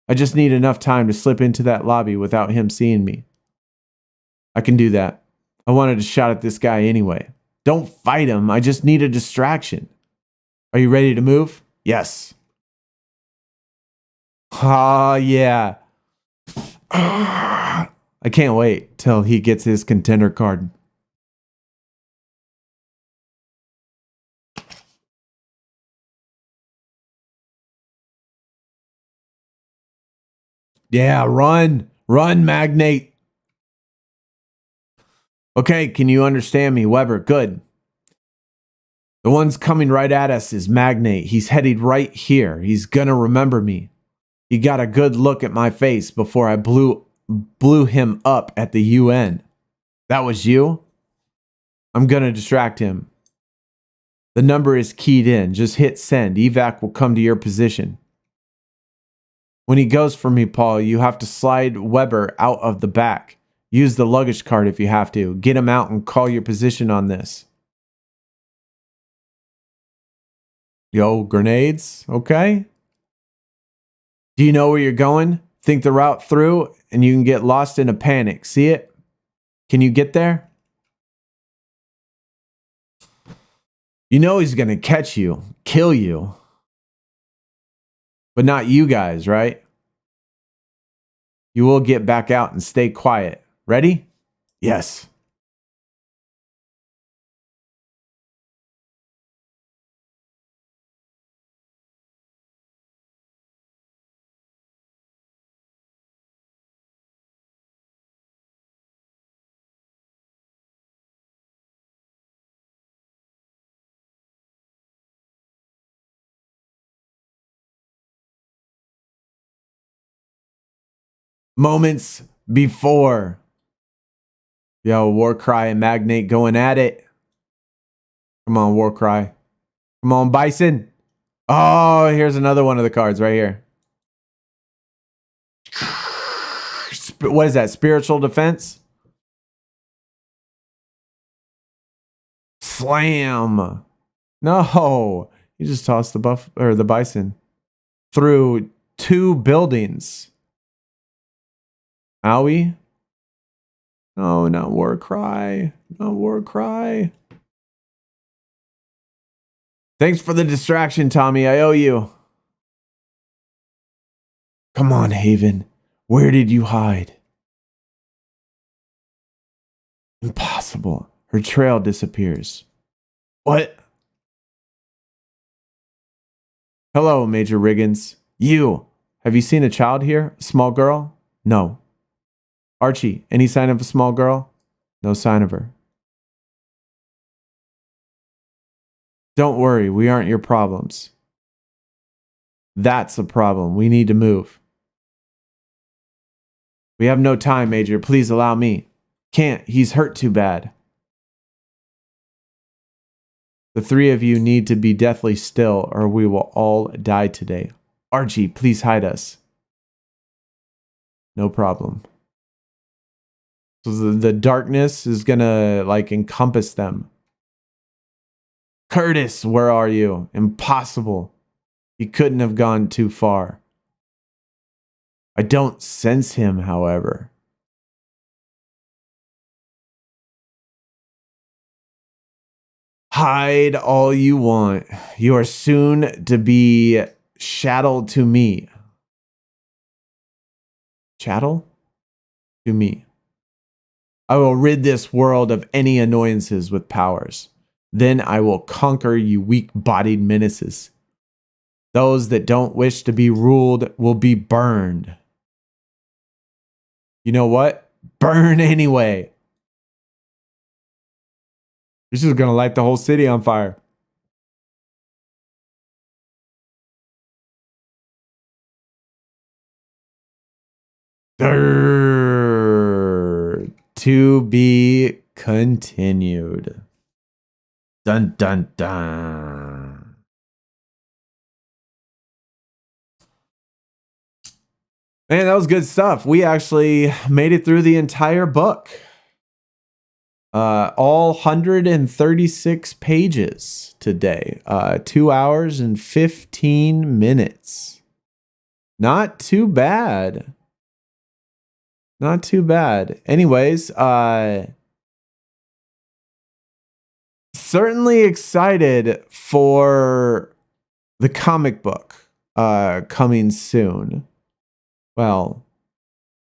I just need enough time to slip into that lobby without him seeing me. I can do that. I wanted to shot at this guy anyway. Don't fight him. I just need a distraction. Are you ready to move? Yes. Ah, yeah. I can't wait till he gets his contender card. Yeah, run. Run, Magnate. Okay, can you understand me, Weber? Good. The one's coming right at us is Magnate. He's headed right here. He's gonna remember me. He got a good look at my face before I blew him up at the UN. That was you? I'm gonna distract him. The number is keyed in. Just hit send. Evac will come to your position. When he goes for me, Paul, you have to slide Weber out of the back. Use the luggage cart if you have to. Get him out and call your position on this. Yo, grenades? Okay. Do you know where you're going? Think the route through and you can get lost in a panic. See it? Can you get there? You know he's going to catch you, kill you. But not you guys, right? You will get back out and stay quiet. Ready? Yes. moments before. Yo, Warcry and Magnate going at it. Come on, Warcry. Come on, Bison. Oh, here's another one of the cards right here. What is that? Spiritual defense? Slam. No. You just tossed the bison through 2 buildings. Owie. No, not Warcry. Not Warcry. Thanks for the distraction, Tommy. I owe you. Come on, Haven. Where did you hide? Impossible. Her trail disappears. What? Hello, Major Riggins. You. Have you seen a child here? A small girl? No. Archie, any sign of a small girl? No sign of her. Don't worry, we aren't your problems. That's a problem. We need to move. We have no time, Major. Please allow me. Can't. He's hurt too bad. The 3 of you need to be deathly still, or we will all die today. Archie, please hide us. No problem. So the darkness is gonna like encompass them. Curtis, where are you? Impossible. He couldn't have gone too far. I don't sense him, however. Hide all you want. You are soon to be chattel to me. Chattel? To me. I will rid this world of any annoyances with powers. Then I will conquer you weak-bodied menaces. Those that don't wish to be ruled will be burned. You know what? Burn anyway. This is going to light the whole city on fire. To be continued. Dun dun dun. Man, that was good stuff. We actually made it through the entire book. All 136 pages today. 2 hours and 15 minutes. Not too bad. Not too bad. Anyways, certainly excited for the comic book coming soon. Well,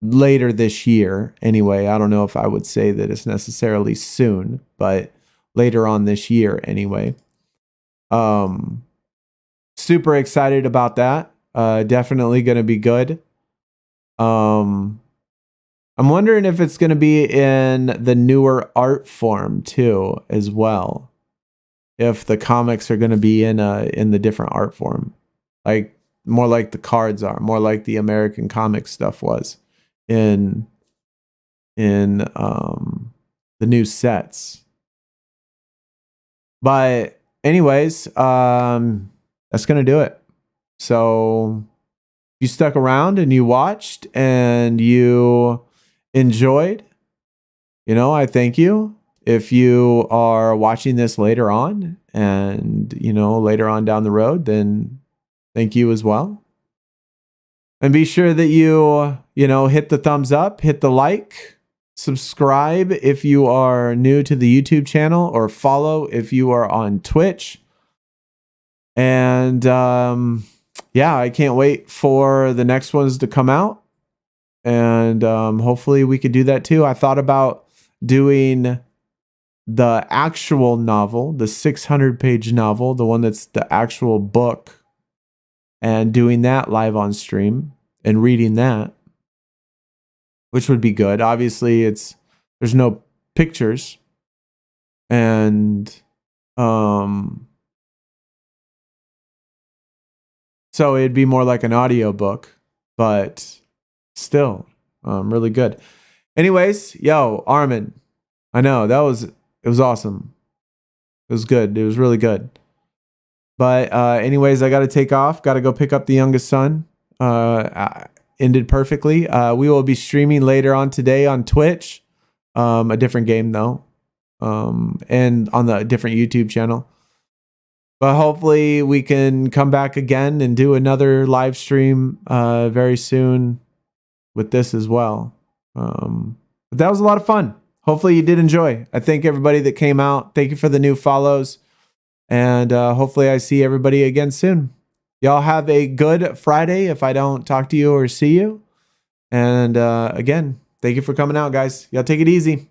later this year anyway. I don't know if I would say that it's necessarily soon, but later on this year anyway. Super excited about that. Definitely going to be good. I'm wondering if it's going to be in the newer art form too, as well. If the comics are going to be in the different art form, like more like the cards are, more like the American comic stuff was in the new sets. But anyways, that's going to do it. So you stuck around and you watched and you enjoyed, I thank you. If you are watching this later on and, later on down the road, then thank you as well. And be sure that you hit the thumbs up, hit the like, subscribe if you are new to the YouTube channel, or follow if you are on Twitch. And I can't wait for the next ones to come out. And hopefully we could do that too. I thought about doing the actual novel, the 600-page novel, the one that's the actual book, and doing that live on stream and reading that, which would be good. Obviously, there's no pictures, and so it'd be more like an audio book, but still, Really good. Anyways, yo, Armin, I know it was awesome. It was good. It was really good. But anyways, I got to take off. Got to go pick up the youngest son. Ended perfectly. We will be streaming later on today on Twitch. A different game though. And on the different YouTube channel. But hopefully we can come back again and do another live stream very soon with this as well. But that was a lot of fun. Hopefully you did enjoy. I thank everybody that came out. Thank you for the new follows. And hopefully I see everybody again soon. Y'all have a good Friday if I don't talk to you or see you. And again, thank you for coming out, guys. Y'all take it easy.